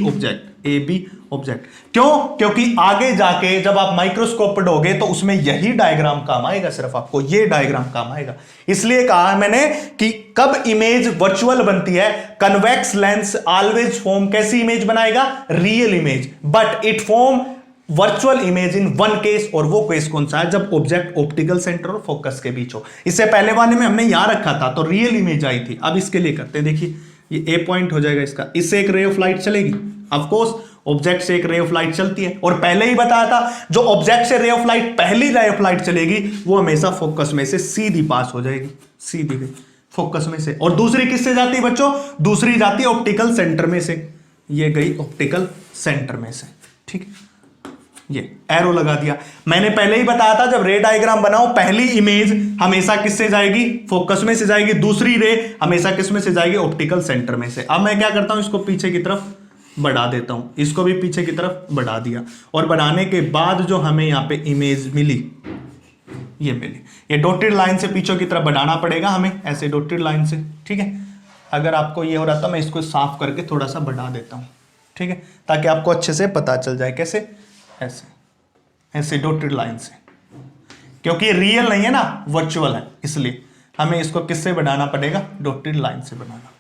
ऑब्जेक्ट। क्यों, क्योंकि आगे जाके जब आप माइक्रोस्कोप पढ़ोगे तो उसमें यही डायग्राम काम आएगा, सिर्फ आपको ये डायग्राम काम आएगा। इसलिए कहा मैंने कि कब इमेज वर्चुअल बनती है, कन्वेक्स लेंस ऑलवेज फॉर्म कैसी इमेज बनाएगा, real image, but it form virtual image in one case. और वो केस कौन सा है, जब ऑब्जेक्ट ऑप्टिकल सेंटर और फोकस के बीच हो। इससे पहले वाले में हमने यहां रखा था तो रियल इमेज आई थी। अब इसके लिए करते हैं, देखिए ये ए पॉइंट हो जाएगा इसका, इससे एक रे ऑफ लाइट चलेगी, ऑफ कोर्स ऑब्जेक्ट से एक रे ऑफ लाइट चलती है। और पहले ही बताया था, जो ऑब्जेक्ट से रे ऑफ लाइट, पहली रे ऑफ लाइट चलेगी वो हमेशा फोकस में से सीधी पास हो जाएगी, सीधी गई फोकस में से। और दूसरी किससे जाती है बच्चों, दूसरी जाती है ऑप्टिकल सेंटर में से, ये गई ऑप्टिकल सेंटर में से, ठीक है। ये एरो लगा दिया। मैंने पहले ही बताया था, जब रे डायग्राम बनाओ, पहली इमेज हमेशा किससे जाएगी, फोकस में से जाएगी, दूसरी रे हमेशा किस में से जाएगी, ऑप्टिकल सेंटर में से। अब मैं क्या करता हूं, इसको पीछे की तरफ बढ़ा देता हूं, इसको भी पीछे की तरफ बढ़ा दिया। और बढ़ाने के बाद जो हमें यहां पे इमेज मिली, ये मिली, ये डॉटेड लाइन से पीछे की तरफ बढ़ाना पड़ेगा हमें, ऐसे डॉटेड लाइन से, ठीक है। अगर आपको ये हो रहा था, मैं इसको साफ करके थोड़ा सा बढ़ा देता हूं, ठीक है, ताकि आपको अच्छे से पता चल जाए। कैसे, ऐसे डॉटेड लाइन से, क्योंकि रियल नहीं है ना, वर्चुअल है, इसलिए हमें इसको किससे बढ़ाना पड़ेगा, डॉटेड लाइन से बढ़ाना पड़ेगा।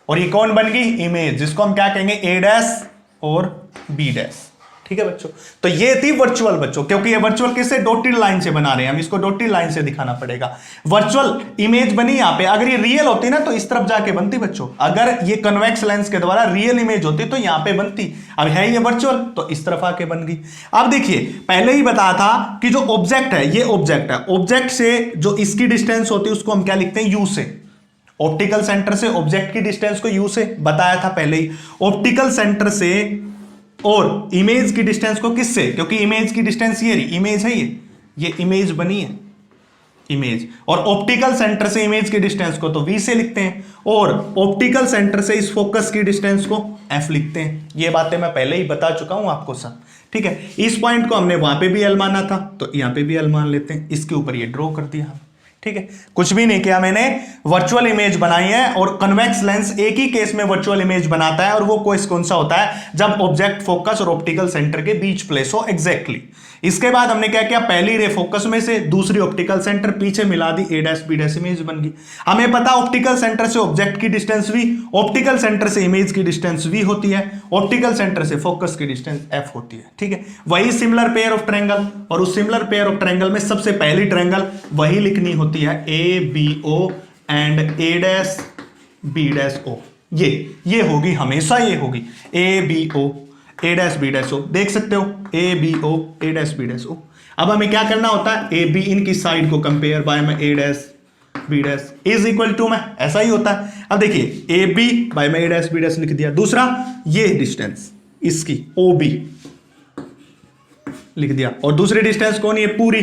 और ये कौन बन गई, इमेज, जिसको हम क्या कहेंगे, ए डैश और बी डैश, ठीक है बच्चों। तो ये थी वर्चुअल बच्चों, क्योंकि ये वर्चुअल किससे, डॉटेड लाइन से बना रहे हैं हम, इसको डॉटेड लाइन से दिखाना पड़ेगा। वर्चुअल इमेज बनी यहां पे, अगर ये रियल होती ना तो इस तरफ जाके बनती बच्चों। अगर ये कन्वेक्स लेंस के द्वारा रियल इमेज होती तो यहां पे बनती, अब है ये वर्चुअल तो इस तरफ आके बन गई। अब देखिए, पहले ही बताया था कि जो ऑब्जेक्ट है, ये ऑब्जेक्ट है, ऑब्जेक्ट से जो इसकी डिस्टेंस होती है उसको हम क्या लिखते हैं, यू से। ऑप्टिकल सेंटर से ऑब्जेक्ट की डिस्टेंस को यू से बताया था पहले ही। ऑप्टिकल सेंटर से और इमेज की डिस्टेंस को किससे, क्योंकि इमेज की डिस्टेंस ये रही, इमेज है ये इमेज बनी है, इमेज, और ऑप्टिकल सेंटर से इमेज की डिस्टेंस को तो v से लिखते हैं, और ऑप्टिकल सेंटर से इस फोकस की डिस्टेंस को f लिखते हैं। ये बातें मैं पहले ही बता चुका हूं आपको सब, ठीक है। इस पॉइंट को हमने वहां पे भी l माना था, तो यहां पे भी l मान लेते हैं, इसके ऊपर ये ड्रॉ कर दिया, ठीक है। कुछ भी नहीं किया मैंने, वर्चुअल इमेज बनाई है, और कन्वेक्स लेंस एक ही केस में वर्चुअल इमेज बनाता है, और वो केस कौन सा होता है, जब ऑब्जेक्ट फोकस और ऑप्टिकल सेंटर के बीच प्लेस हो एग्जैक्टली। इसके बाद हमने क्या किया, पहली रे फोकस में से, दूसरी ऑप्टिकल सेंटर, पीछे मिला दी, a dash b dash image बन गई। हमें पता ऑप्टिकल सेंटर से ऑब्जेक्ट की डिस्टेंस v, ऑप्टिकल सेंटर से इमेज की डिस्टेंस v होती है, ऑप्टिकल सेंटर से फोकस की डिस्टेंस f होती है, ठीक है। वही सिमिलर पेयर ऑफ ट्रायंगल, और उस सिमिलर पेयर ऑफ ट्रायंगल में सबसे पहली ट्रायंगल वही लिखनी होती है, ABO and a dash b dash o। ये होगी हमेशा, ये होगी ABO a dash b dash o, देख सकते हो ABO a dash b dash o। अब हमें क्या करना होता है, AB इनकी साइड को कंपेयर बाय में a dash b dash is equal to में, ऐसा ही होता है। अब देखिए AB बाय में a डैश b डैश लिख दिया, दूसरा ये डिस्टेंस इसकी OB लिख दिया, और दूसरी डिस्टेंस कौन है, पूरी,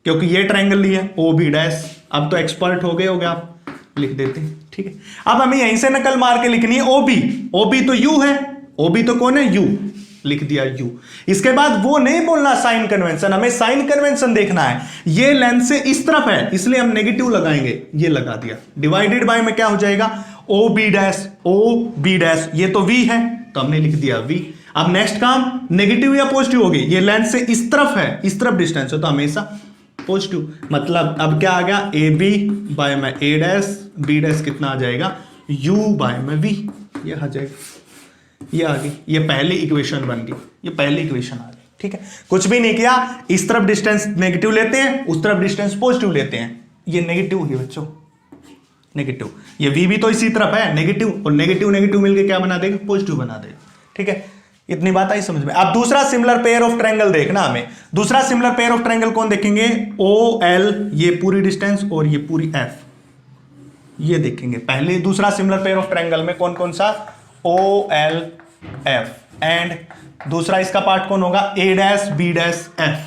क्योंकि ये ट्रायंगल लिया OB डैश। अब तो एक्सपर्ट हो गए होगे आप, लिख देते हैं, ठीक है। अब हमें यहीं से नकल मार के लिखनी है OB तो U है, OB तो कौन है, U, लिख दिया U। इसके बाद वो नहीं बोलना साइन कन्वेंशन, हमें साइन कन्वेंशन देखना है। ये लेंथ से इस तरफ है, इसलिए हम नेगेटिव लगाएंगे, ये लगा दिया, डिवाइडेड बाय में क्या हो जाएगा, OB डैश, ये तो V है तो हमने लिख दिया V। अब नेक्स्ट काम, नेगेटिव या पॉजिटिव होगी, ये लेंथ से इस तरफ है, इस तरफ डिस्टेंस है तो हमेशा पॉजिटिव, मतलब अब क्या आ गया, AB बाय में a डैश b डैश कितना आ जाएगा, U बाय में V, ये आ जाएगा, ये आ गई, ये पहली इक्वेशन बन गई, ये पहली इक्वेशन आ गई, ठीक है। कुछ भी नहीं किया, इस तरफ डिस्टेंस नेगेटिव लेते हैं, उस तरफ डिस्टेंस पॉजिटिव लेते हैं, ये नेगेटिव है बच्चों, नेगेटिव, ये v भी तो इसी तरफ है, नेगेटिव और नेगेटिव नेगेटिव मिलके क्या बना देगा, पॉजिटिव बना देगा, ठीक है। इतनी बात आई समझ में। अब दूसरा सिमिलर पेयर ऑफ ट्रायंगल देखना हमें, दूसरा सिमिलर पेयर ऑफ ट्रायंगल कौन देखेंगे, OL, ये पूरी डिस्टेंस और ये पूरी f, ये देखेंगे पहले। दूसरा सिमिलर पेयर ऑफ ट्रायंगल में कौन कौन सा, OL F, एंड दूसरा इसका पार्ट कौन होगा, A dash B dash F,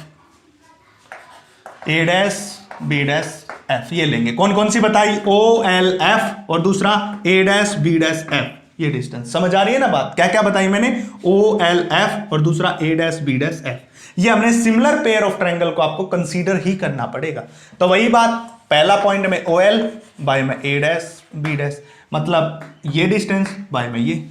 A dash B dash F, ये लेंगे। कौन कौन सी बताई, OL F और दूसरा A dash B dash F, ये डिस्टेंस समझ आ रही है ना बात, क्या क्या बताई मैंने, OL F और दूसरा A dash B dash F। ये हमने सिमिलर पेयर ऑफ ट्रायंगल को आपको कंसीडर ही करना पड़ेगा। तो वही बात, पहला पॉइंट में OL बाय में A डैश B डैश, मतलब ये डिस्टेंस बाय में ये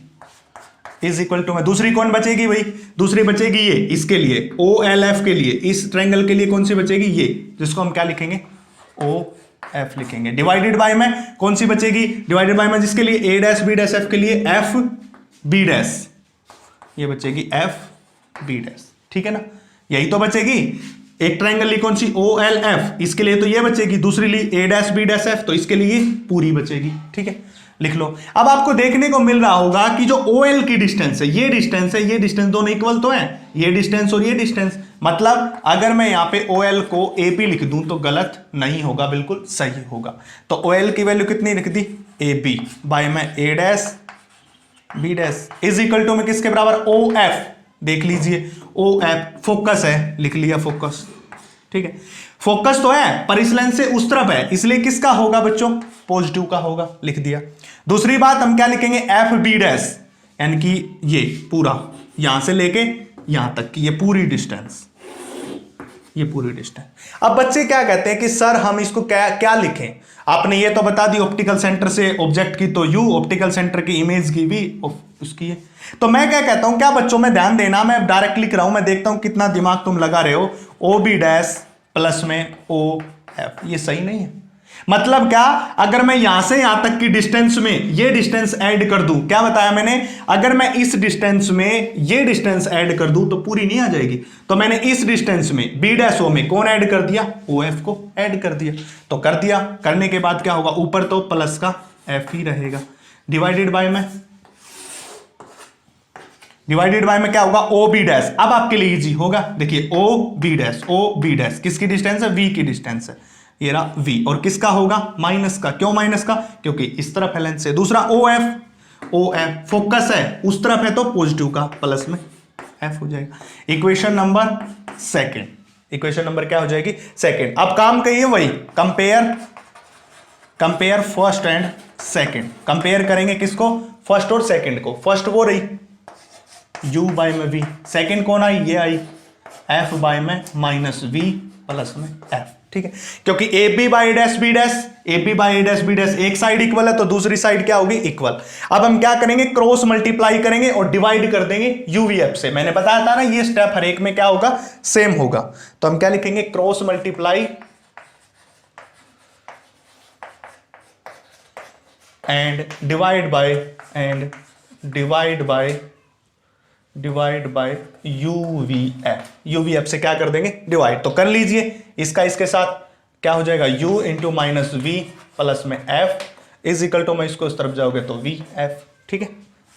इज इक्वल टू में, दूसरी कौन बचेगी भाई, दूसरी बचेगी ये, इसके लिए OLF के लिए, इस ट्रायंगल के लिए कौन सी बचेगी, ये, जिसको हम क्या लिखेंगे, OF लिखेंगे। डिवाइडेड बाय में कौन सी बचेगी, डिवाइडेड बाय में जिसके लिए A dash B dash F के लिए FB डैश, ये बचेगी FB डैश, ठीक है ना, यही तो बचेगी। एक ट्रायंगल ली कौन सी, OLF, इसके लिए तो ये बचेगी, दूसरी ली A dash B dash F, तो इसके लिए ये पूरी बचेगी, ठीक है, लिख लो। अब आपको देखने को मिल रहा होगा कि जो OL की डिस्टेंस है, ये डिस्टेंस दोनों इक्वल तो है, ये डिस्टेंस और ये डिस्टेंस, मतलब अगर मैं यहाँ पे OL को AP लिख दूं तो गलत नहीं होगा, बिल्कुल सही होगा। तो OL की वैल्यू कितनी लिख दी, AB बाय में A dash B dash is equal to में किसके बराबर, OF, देख लीजिए OF फोकस है, लिख लिया फोकस, ठीक है। फोकस तो है पर इस लेंस से उस तरफ है, इसलिए किसका होगा बच्चों, पॉजिटिव का होगा, लिख दिया। दूसरी बात हम क्या लिखेंगे, FB डैश, यानी कि ये पूरा यहां से लेके यहां तक की ये पूरी डिस्टेंस, ये पूरी डिस्टेंस। अब बच्चे क्या कहते हैं कि सर हम इसको क्या क्या लिखें, आपने ये तो बता दी ऑप्टिकल सेंटर से ऑब्जेक्ट की तो U, ऑप्टिकल सेंटर की इमेज की भी उसकी है। तो मैं क्या कहता हूं, क्या बच्चों में ध्यान देना, मैं डायरेक्ट लिख रहा हूं, मैं देखता हूं कितना दिमाग तुम लगा रहे हो, OB डैश प्लस में OF, ये सही नहीं है। मतलब क्या, अगर मैं यहां से यहां तक की डिस्टेंस में ये डिस्टेंस ऐड कर दूं, क्या बताया मैंने, अगर मैं इस डिस्टेंस में ये डिस्टेंस ऐड कर दूं तो पूरी नहीं आ जाएगी, तो मैंने इस डिस्टेंस में B डैश O में कौन ऐड कर दिया, OF को ऐड कर दिया। तो कर दिया, करने के बाद क्या होगा, ऊपर तो प्लस का F ही रहेगा, डिवाइडेड बाय में, डिवाइडेड बाय में क्या होगा, OB डैश। अब आपके लिए इजी होगा, देखिए OB डैश किसकी डिस्टेंस है, V की डिस्टेंस है, ये रहा V, और किसका होगा, माइनस का। क्यों माइनस का, क्योंकि इस तरफ है लेंथ से। दूसरा OF फोकस है, उस तरफ है तो पॉजिटिव का, प्लस में F हो जाएगा। Equation number second, equation number क्या हो जाएगी? सेकंड। अब काम कहिए वही, compare first and second. Compare करेंगे किसको? फर्स्ट और सेकंड को। फर्स्ट वो रही u बाय में v, सेकंड कौन आई? ये आई f बाय में माइनस v प्लस में f। ठीक है, क्योंकि A B by dash B dash, A B by A dash B dash, एक साइड इक्वल है तो दूसरी साइड क्या होगी? इक्वल। अब हम क्या करेंगे? क्रॉस मल्टीप्लाई करेंगे और डिवाइड कर देंगे यूवीएफ से। मैंने बताया था ना ये स्टेप हर एक में क्या होगा? सेम होगा। तो हम क्या लिखेंगे? Cross multiply and divide by UVF से क्या कर देंगे? डिवाइड। तो कर लीजिए इसका इसके साथ, क्या हो जाएगा? u into minus V plus में f इज इक्वल टू, मैं इसको इस तरफ जाओगे तो वी एफ। ठीक है,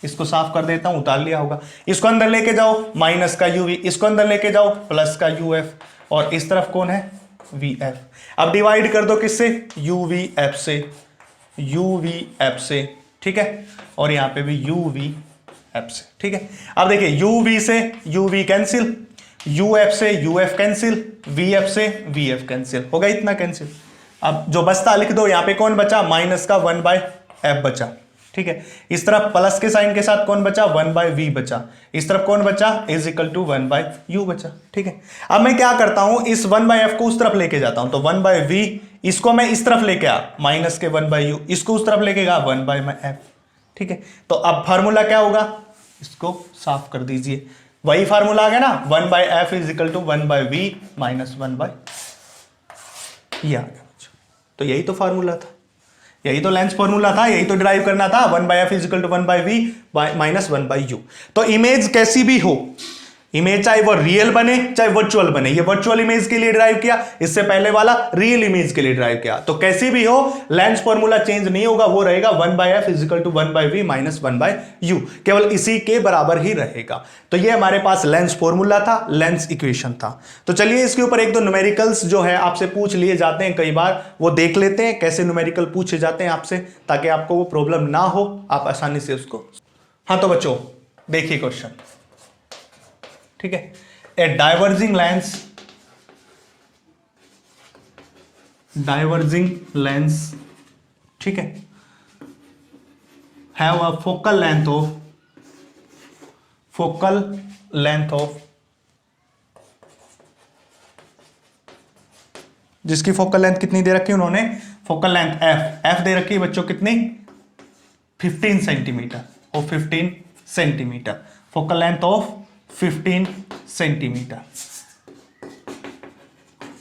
इसको साफ कर देता हूं, उतार लिया होगा। इसको अंदर लेके जाओ माइनस का यूवी, इसको अंदर लेके जाओ प्लस का यूएफ, और इस तरफ कौन है? V F. अब डिवाइड कर दो किससे? यूवीएफ से। ठीक है, और यहां पे भी यूवीएफ से। ठीक है, अब देखिए यूवी से यूवी कैंसिल, यूएफ से यूएफ कैंसिल, वीएफ से वीएफ कैंसिल, होगा इतना कैंसिल। अब जो बचता लिख दो, यहां पे कौन बचा? माइनस का 1/f बचा। ठीक है, इस तरफ प्लस के साइन के साथ कौन बचा? 1/v बचा। इस तरफ कौन बचा? इज इक्वल टू 1/u बचा। ठीक है, अब मैं क्या करता हूं? इस 1/f को उस तरफ लेके जाता हूं, तो 1/v इसको मैं इस तरफ लेके आ, माइनस के 1/u, इसको उस तरफ लेके गया 1/f। ठीक है, तो अब फार्मूला क्या होगा? इसको साफ कर दीजिए, वही फार्मूला आ गया ना, 1/f is equal to 1/v minus 1/, ये आ गया। तो यही तो फार्मूला था, यही तो लेंस फार्मूला था, यही तो डिराइव करना था, 1/f is equal to 1/v minus 1/u। तो इमेज कैसी भी हो, इमेज चाहे वो रियल बने चाहे वर्चुअल बने, ये वर्चुअल इमेज के लिए डिराइव किया, इससे पहले वाला रियल इमेज के लिए डिराइव किया, तो कैसी भी हो लेंस फॉर्मूला चेंज नहीं होगा, वो रहेगा 1/f is equal to 1/v minus 1/u, केवल इसी के बराबर ही रहेगा। तो ये हमारे पास लेंस फॉर्मूला था, लेंस इक्वेशन था। तो चलिए इसके ऊपर एक दो न्यूमेरिकल्स जो है आपसे पूछ लिए जाते हैं कई बार, वो देख लेते हैं कैसे न्यूमेरिकल पूछे जाते हैं आपसे, ताकि आपको वो प्रॉब्लम ना हो, आप आसानी से उसको। हाँ तो बच्चों देखिए क्वेश्चन, ठीक है, ए डाइवर्जिंग लेंस, ठीक है, have a focal length of जिसकी फोकल लेंथ कितनी दे रखी है उन्होंने? फोकल लेंथ एफ दे रखी है बच्चों, कितनी? 15 सेंटीमीटर और 15 centimetre, focal length of 15 centimetre,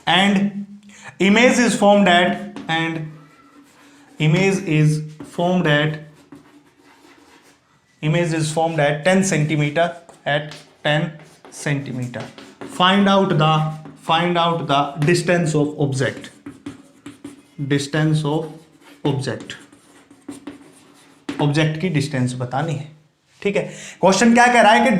and image is formed at 10 centimeter, at 10 centimeter. Find out the distance of object, object की डिस्टेंस बतानी है। ठीक है, क्वेश्चन क्या कह रहा है कि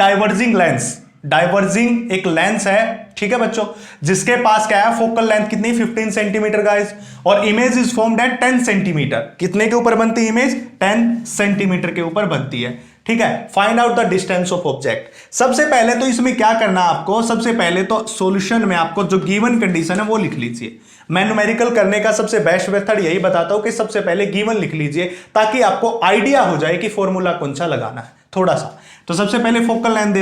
डाइवर्जिंग एक लेंस है, ठीक है बच्चों, जिसके पास क्या है? फोकल लेंथ कितनी? 15 सेंटीमीटर गाइस, और image is formed at 10 centimetre. कितने के ऊपर बनती है इमेज? 10 सेंटीमीटर के ऊपर बनती है। ठीक है, find out the distance of object. सबसे पहले तो इसमें क्या करना है आपको? सबसे पहले तो सॉल्यूशन में आपको जो गिवन कंडीशन है वो लिख लीजिए। मैं न्यूमेरिकल करने का सबसे बेस्ट मेथड यही बताता हूं कि सबसे पहले गिवन लिख लीजिए, ताकि आपको आइडिया हो जाए कि फॉर्मूला कौन सा लगाना है थोड़ा सा। तो सबसे पहले फोकल लेंथ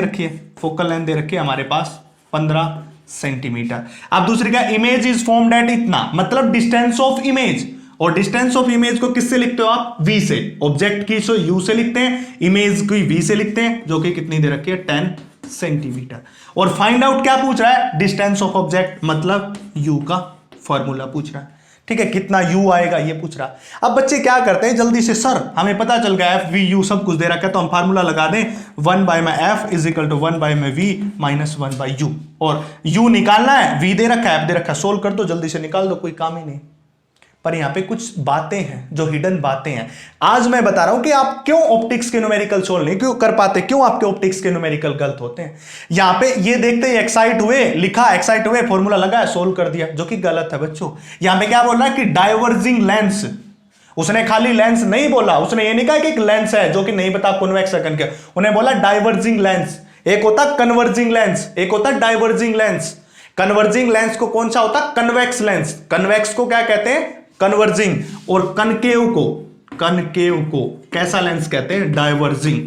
दे रखी है हमारे पास 15 सेंटीमीटर। अब दूसरी क्या? इमेज इज फॉर्म्ड एट इतना, मतलब डिस्टेंस ऑफ इमेज, और डिस्टेंस ऑफ इमेज को किससे लिखते हो आप? v से। ऑब्जेक्ट की सो u से लिखते हैं, इमेज की v से लिखते हैं, जो कि कितनी दे रखी है? 10 सेंटीमीटर। और फाइंड आउट क्या पूछ रहा है? डिस्टेंस ऑफ ऑब्जेक्ट, मतलब u का फॉर्मूला पूछ रहा है। ठीक है, कितना u आएगा ये पूछ रहा है। अब बच्चे क्या करते हैं जल्दी से, सर हमें पता चल गया f v u सब कुछ दे रखा है, तो हम फार्मूला लगा दें 1/f is equal to 1/v minus 1/u, और u निकालना है, v दे रखा है, f दे रखा है, सोल्व कर दो, जल्दी से निकाल दो, कोई काम ही नहीं। पर यहां पे कुछ बातें हैं जो हिडन बातें हैं। आज मैं बता रहा हूं कि आप क्यों ऑप्टिक्स के न्यूमेरिकल सोल्व नहीं क्यों कर पाते, क्यों आपके ऑप्टिक्स के न्यूमेरिकल गलत होते हैं। यहां पे ये देखते ही एक्साइट हुए, फॉर्मूला लगा, सोल्व कर दिया, जो कि गलत है बच्चों। यहां पे क्या बोल रहा है कि डाइवर्जिंग लेंस, उसने खाली लेंस नहीं बोला, उसने ये नहीं कहा कि एक लेंस है जो कि नहीं पता कॉन्वेक्स है कनकेव, उन्हें बोला डाइवर्जिंग लेंस। एक होता कन्वर्जिंग लेंस, एक होता डाइवर्जिंग लेंस। कन्वर्जिंग लेंस को कौन सा होता है? Convex lens. कन्वेक्स को क्या कहते हैं? कन्वर्जिंग। और कनकेव को कैसा लेंस कहते हैं? डाइवर्जिंग।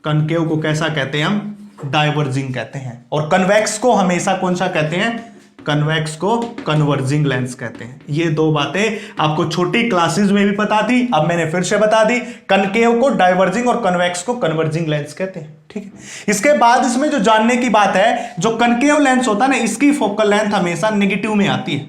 कनकेव को कैसा कहते हैं हम? डाइवर्जिंग कहते हैं। और कन्वेक्स को हमेशा कौन सा कहते हैं? कन्वेक्स को कन्वर्जिंग लेंस कहते हैं। ये दो बातें आपको छोटी क्लासेस में भी पता थी, अब मैंने फिर से बता दी। कनकेव को डाइवर्जिंग और कन्वेक्स को कन्वर्जिंग लेंस कहते हैं। ठीक है, इसके बाद इसमें जो जानने की बात है, जो कनकेव लेंस होता है ना, इसकी फोकल लेंथ हमेशा नेगेटिव में आती है।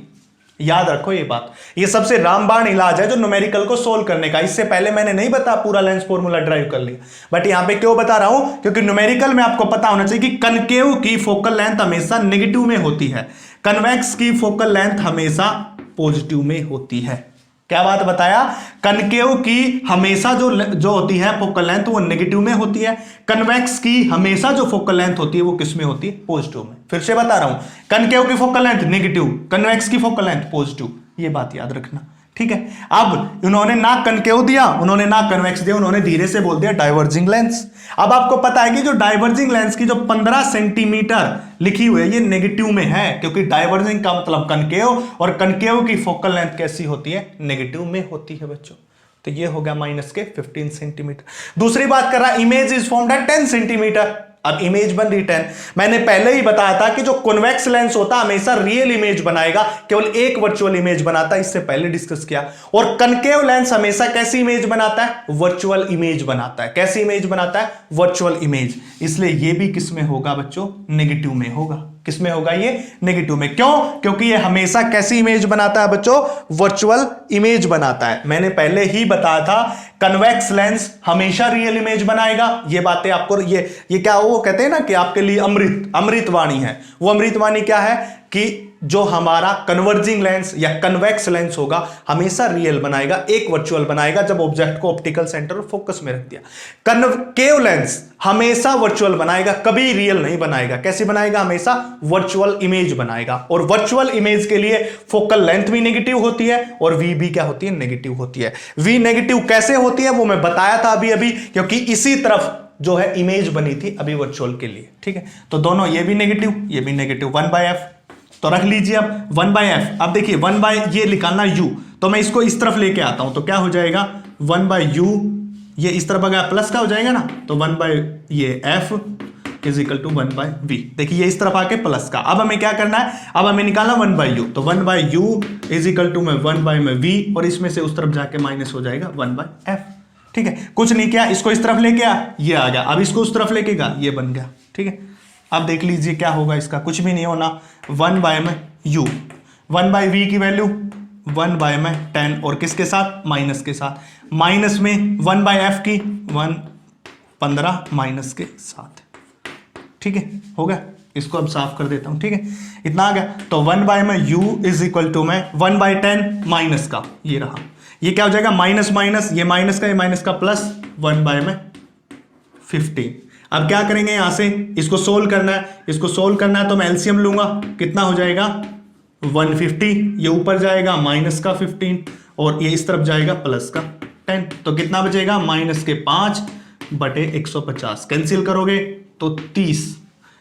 याद रखो ये बात, ये सबसे रामबाण इलाज है जो न्यूमेरिकल को सोल्व करने का। इससे पहले मैंने नहीं बता पूरा लेंस फॉर्मूला ड्राइव कर लिया, बट यहां पे क्यों बता रहा हूं? क्योंकि न्यूमेरिकल में आपको पता होना चाहिए कि कनकेव की फोकल लेंथ हमेशा नेगेटिव में होती है, कन्वेक्स की फोकल लेंथ हमेशा पॉजिटिव में होती है। क्या बात बताया? कनकेव की हमेशा जो होती है फोकल लेंथ वो नेगेटिव में होती है, कन्वेक्स की हमेशा जो फोकल लेंथ होती है वो किस में होती है? पॉजिटिव में। फिर से बता रहा हूं, कनकेव की फोकल लेंथ नेगेटिव, कन्वेक्स की फोकल लेंथ पॉजिटिव। ये बात याद रखना। ठीक है, अब उन्होंने ना कनकेव दिया, उन्होंने ना कन्वेक्स दिया, उन्होंने धीरे से बोल दिया डाइवर्जिंग लेंस। अब आपको पता है कि जो डाइवर्जिंग लेंस की जो 15 सेंटीमीटर लिखी हुई है ये नेगेटिव में है, क्योंकि डाइवर्जिंग का मतलब कनकेव, और कनकेव की फोकल लेंथ कैसी होती है? नेगेटिव में होती है बच्चों। तो ये हो गया माइनस के 15 सेंटीमीटर। दूसरी बात कर रहा है, image is formed at 10 centimetre. अब इमेज बन रही 10। मैंने पहले ही बताया था कि जो कॉन्वेक्स लेंस होता है हमेशा रियल इमेज बनाएगा, केवल एक वर्चुअल इमेज बनाता है, इससे पहले डिस्कस किया। और कनकेव लेंस हमेशा कैसी इमेज बनाता है? वर्चुअल इमेज बनाता है। कैसी इमेज बनाता है? Virtual image. इसलिए ये भी किस में होगा बच्चों? नेगेटिव में होगा। किस में होगा ये? नेगेटिव में। क्यों? क्योंकि ये हमेशा कैसी इमेज बनाता है बच्चों? वर्चुअल इमेज बनाता है। मैंने पहले ही बताया था कन्वेक्स लेंस हमेशा रियल इमेज बनाएगा। ये बातें आपको ये क्या वो कहते हैं ना कि आपके लिए अमृतवाणी है। वो अमृतवाणी क्या है कि जो हमारा कन्वर्जिंग लेंस या कन्वेक्स लेंस होगा हमेशा रियल बनाएगा, एक वर्चुअल बनाएगा जब ऑब्जेक्ट को ऑप्टिकल सेंटर और फोकस में रख दिया। कनकेव लेंस हमेशा वर्चुअल बनाएगा, कभी रियल नहीं बनाएगा। कैसे बनाएगा? हमेशा वर्चुअल इमेज बनाएगा। और वर्चुअल इमेज के लिए फोकल लेंथ भी नेगेटिव होती है और वी भी क्या होती है? नेगेटिव होती है। वी नेगेटिव कैसे होती है वो मैं बताया था अभी, क्योंकि इसी तरफ जो है इमेज बनी थी अभी वर्चुअल के लिए। ठीक है, तो दोनों ये भी नेगेटिव ये भी नेगेटिव। 1/f तो रख लीजिए। अब 1/f, अब देखिए 1 बाय ये निकालना u, तो मैं इसको इस तरफ लेके आता हूं तो क्या हो जाएगा? 1/u, ये इस तरफ अगर प्लस का हो जाएगा ना तो 1/f is equal to 1/v। देखिए ये इस तरफ आके प्लस का। अब हमें क्या करना है? अब हमें निकालना 1/u, तो 1/u is equal to 1/v, और इसमें से उस तरफ जाके माइनस हो जाएगा 1/f। ठीक है, कुछ नहीं किया, इसको इस तरफ लेके आ, ये आ गया। अब इसको उस तरफ लेके गया, ये बन गया। ठीक है, अब देख लीजिए क्या होगा इसका, कुछ भी नहीं होना। 1/u, 1/v की वैल्यू 1/10, और किसके साथ? माइनस के साथ। माइनस में 1/f की 15 माइनस के साथ। ठीक है, हो गया। इसको अब साफ कर देता हूं। ठीक है, इतना आ गया। तो 1/u इज इक्वल टू में 1/10 माइनस का, ये रहा, ये क्या हो जाएगा? माइनस माइनस, ये माइनस का ये माइनस का प्लस 1/15। अब क्या करेंगे? यहां से इसको सोल्व करना है, इसको सोल्व करना है तो मैं एलसीएम लूंगा। कितना हो जाएगा? 150, ये ऊपर जाएगा माइनस का 15 और ये इस तरफ जाएगा प्लस का 10, तो कितना बचेगा? माइनस के 5/150। कैंसिल करोगे तो 30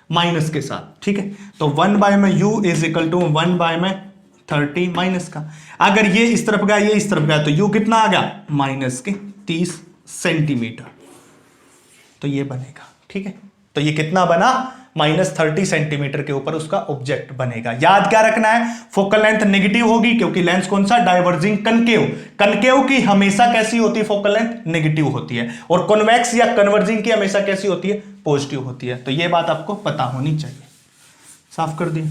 माइनस के साथ। ठीक है, तो 1/u is equal to 1/30 minus का। अगर ये इस तरफ गया ये इस तरफ गया तो u कितना आ गया? माइनस के 30 सेंटीमीटर। तो ये बनेगा। ठीक है, तो ये कितना बना? -30 सेंटीमीटर के ऊपर उसका ऑब्जेक्ट बनेगा। याद क्या रखना है? फोकल लेंथ नेगेटिव होगी क्योंकि लेंस कौन सा? Diverging concave. कनकेव की हमेशा कैसी होती है? फोकल लेंथ नेगेटिव होती है। और कॉन्वेक्स या कन्वर्जिंग की हमेशा कैसी होती है? पॉजिटिव होती है। तो ये बात आपको पता होनी चाहिए। साफ कर दिया।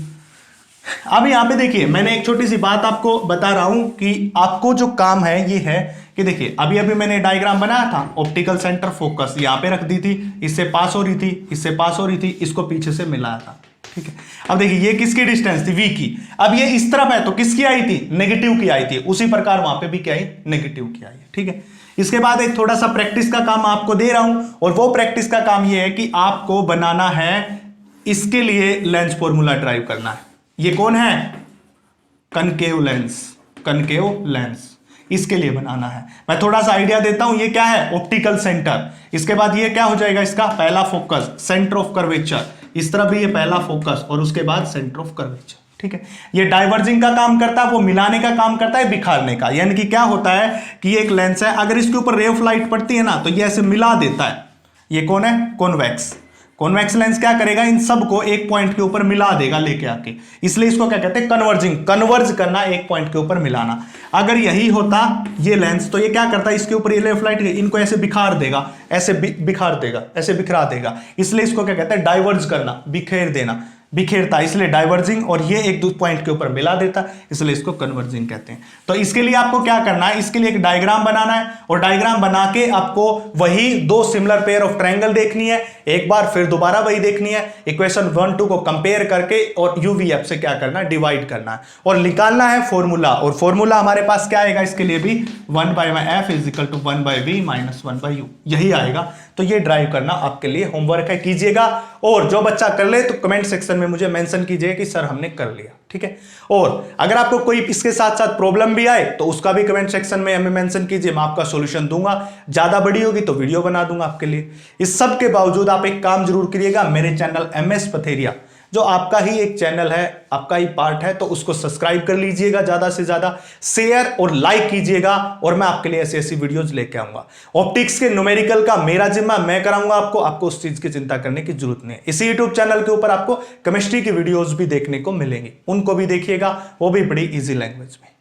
अब यहां पे देखिए मैंने एक छोटी सी बात आपको बता रहा हूं कि आपको जो काम है ये है कि देखिए अभी मैंने डायग्राम बनाया था, ऑप्टिकल सेंटर फोकस यहां पे रख दी थी, इससे पास हो रही थी, इससे पास हो रही थी, इसको पीछे से मिलाया था। ठीक है, अब देखिए ये किसकी डिस्टेंस थी? v की। अब ये इस तरफ है तो किसकी आई थी? नेगेटिव की आई थी। उसी प्रकार वहां पे भी क्या आई? नेगेटिव की आई। ठीक है, इसके बाद एक थोड़ा सा प्रैक्टिस का काम आपको दे रहा हूं, और वो प्रैक्टिस का काम ये है कि आपको बनाना है, इसके लिए लेंस फॉर्मूला ड्राइव करना है। ये कौन है? Concave lens. कनकेव लेंस इसके लिए बनाना है। मैं थोड़ा सा आइडिया देता हूं, ये क्या है? Optical centre. इसके बाद ये क्या हो जाएगा? इसका पहला फोकस, सेंटर ऑफ कर्वेचर। इस तरह भी ये पहला फोकस और उसके बाद सेंटर ऑफ कर्वेचर, ठीक है। ये डाइवर्जिंग का काम करता है, वो मिलाने का काम करता है, बिखारने का। यानी कि क्या होता है कि एक लेंस है, अगर इसके ऊपर रे ऑफ लाइट पड़ती है ना तो ये ऐसे मिला देता है। ये कौन है? कॉन्वेक्स। कॉन्वेक्स लेंस क्या करेगा? इन सबको एक पॉइंट के ऊपर मिला देगा लेके आके, इसलिए इसको क्या कहते हैं? कन्वर्जिंग। कन्वर्ज करना, एक पॉइंट के ऊपर मिलाना। अगर यही होता ये लेंस तो ये क्या करता है? इसके ऊपर ये रे ऑफ लाइट इनको ऐसे बिखार देगा, ऐसे बिखार देगा, ऐसे बिखरा देगा, इसलिए इसको क्या कहते हैं? डाइवर्ज करना, बिखेर देना, बिखेरता, इसलिए डाइवर्जिंग। और ये एक दो पॉइंट के ऊपर मिला देता, इसलिए इसको कन्वर्जिंग कहते हैं। तो इसके लिए आपको क्या करना है? इसके लिए एक डायग्राम बनाना है, और डायग्राम बना के आपको वही दो सिमिलर पेयर ऑफ ट्रायंगल देखनी है, एक बार फिर दोबारा वही देखनी है, इक्वेशन 1 2 को कंपेयर करके और यूवीएफ से क्या करना है? डिवाइड करना है और निकालना है फॉर्मूला। और फॉर्मूला हमारे पास क्या आएगा इसके लिए भी? 1/f = 1/v - 1/u, यही आएगा। तो ये ड्राइव करना आपके लिए होमवर्क है, कीजिएगा। और जो बच्चा कर ले तो कमेंट सेक्शन में मुझे मेंशन कीजिए कि सर हमने कर लिया, ठीक है। और अगर आपको कोई इसके साथ साथ प्रॉब्लम भी आए तो उसका भी कमेंट सेक्शन में हमें मेंशन कीजिए, मैं आपका सॉल्यूशन दूंगा। ज्यादा बड़ी होगी तो वीडियो बना दूंगा आपके लिए। इस सब के बावजूद आप एक काम जरूर करिएगा, मेरे चैनल MS पथेरिया, जो आपका ही एक चैनल है, आपका ही पार्ट है, तो उसको सब्सक्राइब कर लीजिएगा, ज्यादा से ज्यादा शेयर और लाइक कीजिएगा, और मैं आपके लिए ऐसी ऐसी वीडियोस लेके आऊंगा। ऑप्टिक्स के न्यूमेरिकल का मेरा जिम्मा, मैं कराऊंगा आपको उस चीज की चिंता करने की जरूरत नहीं है। इसी यूट्यूब चैनल के ऊपर आपको केमिस्ट्री की वीडियोस भी देखने को मिलेंगी, उनको भी देखिएगा, वो भी बड़ी इजी लैंग्वेज में।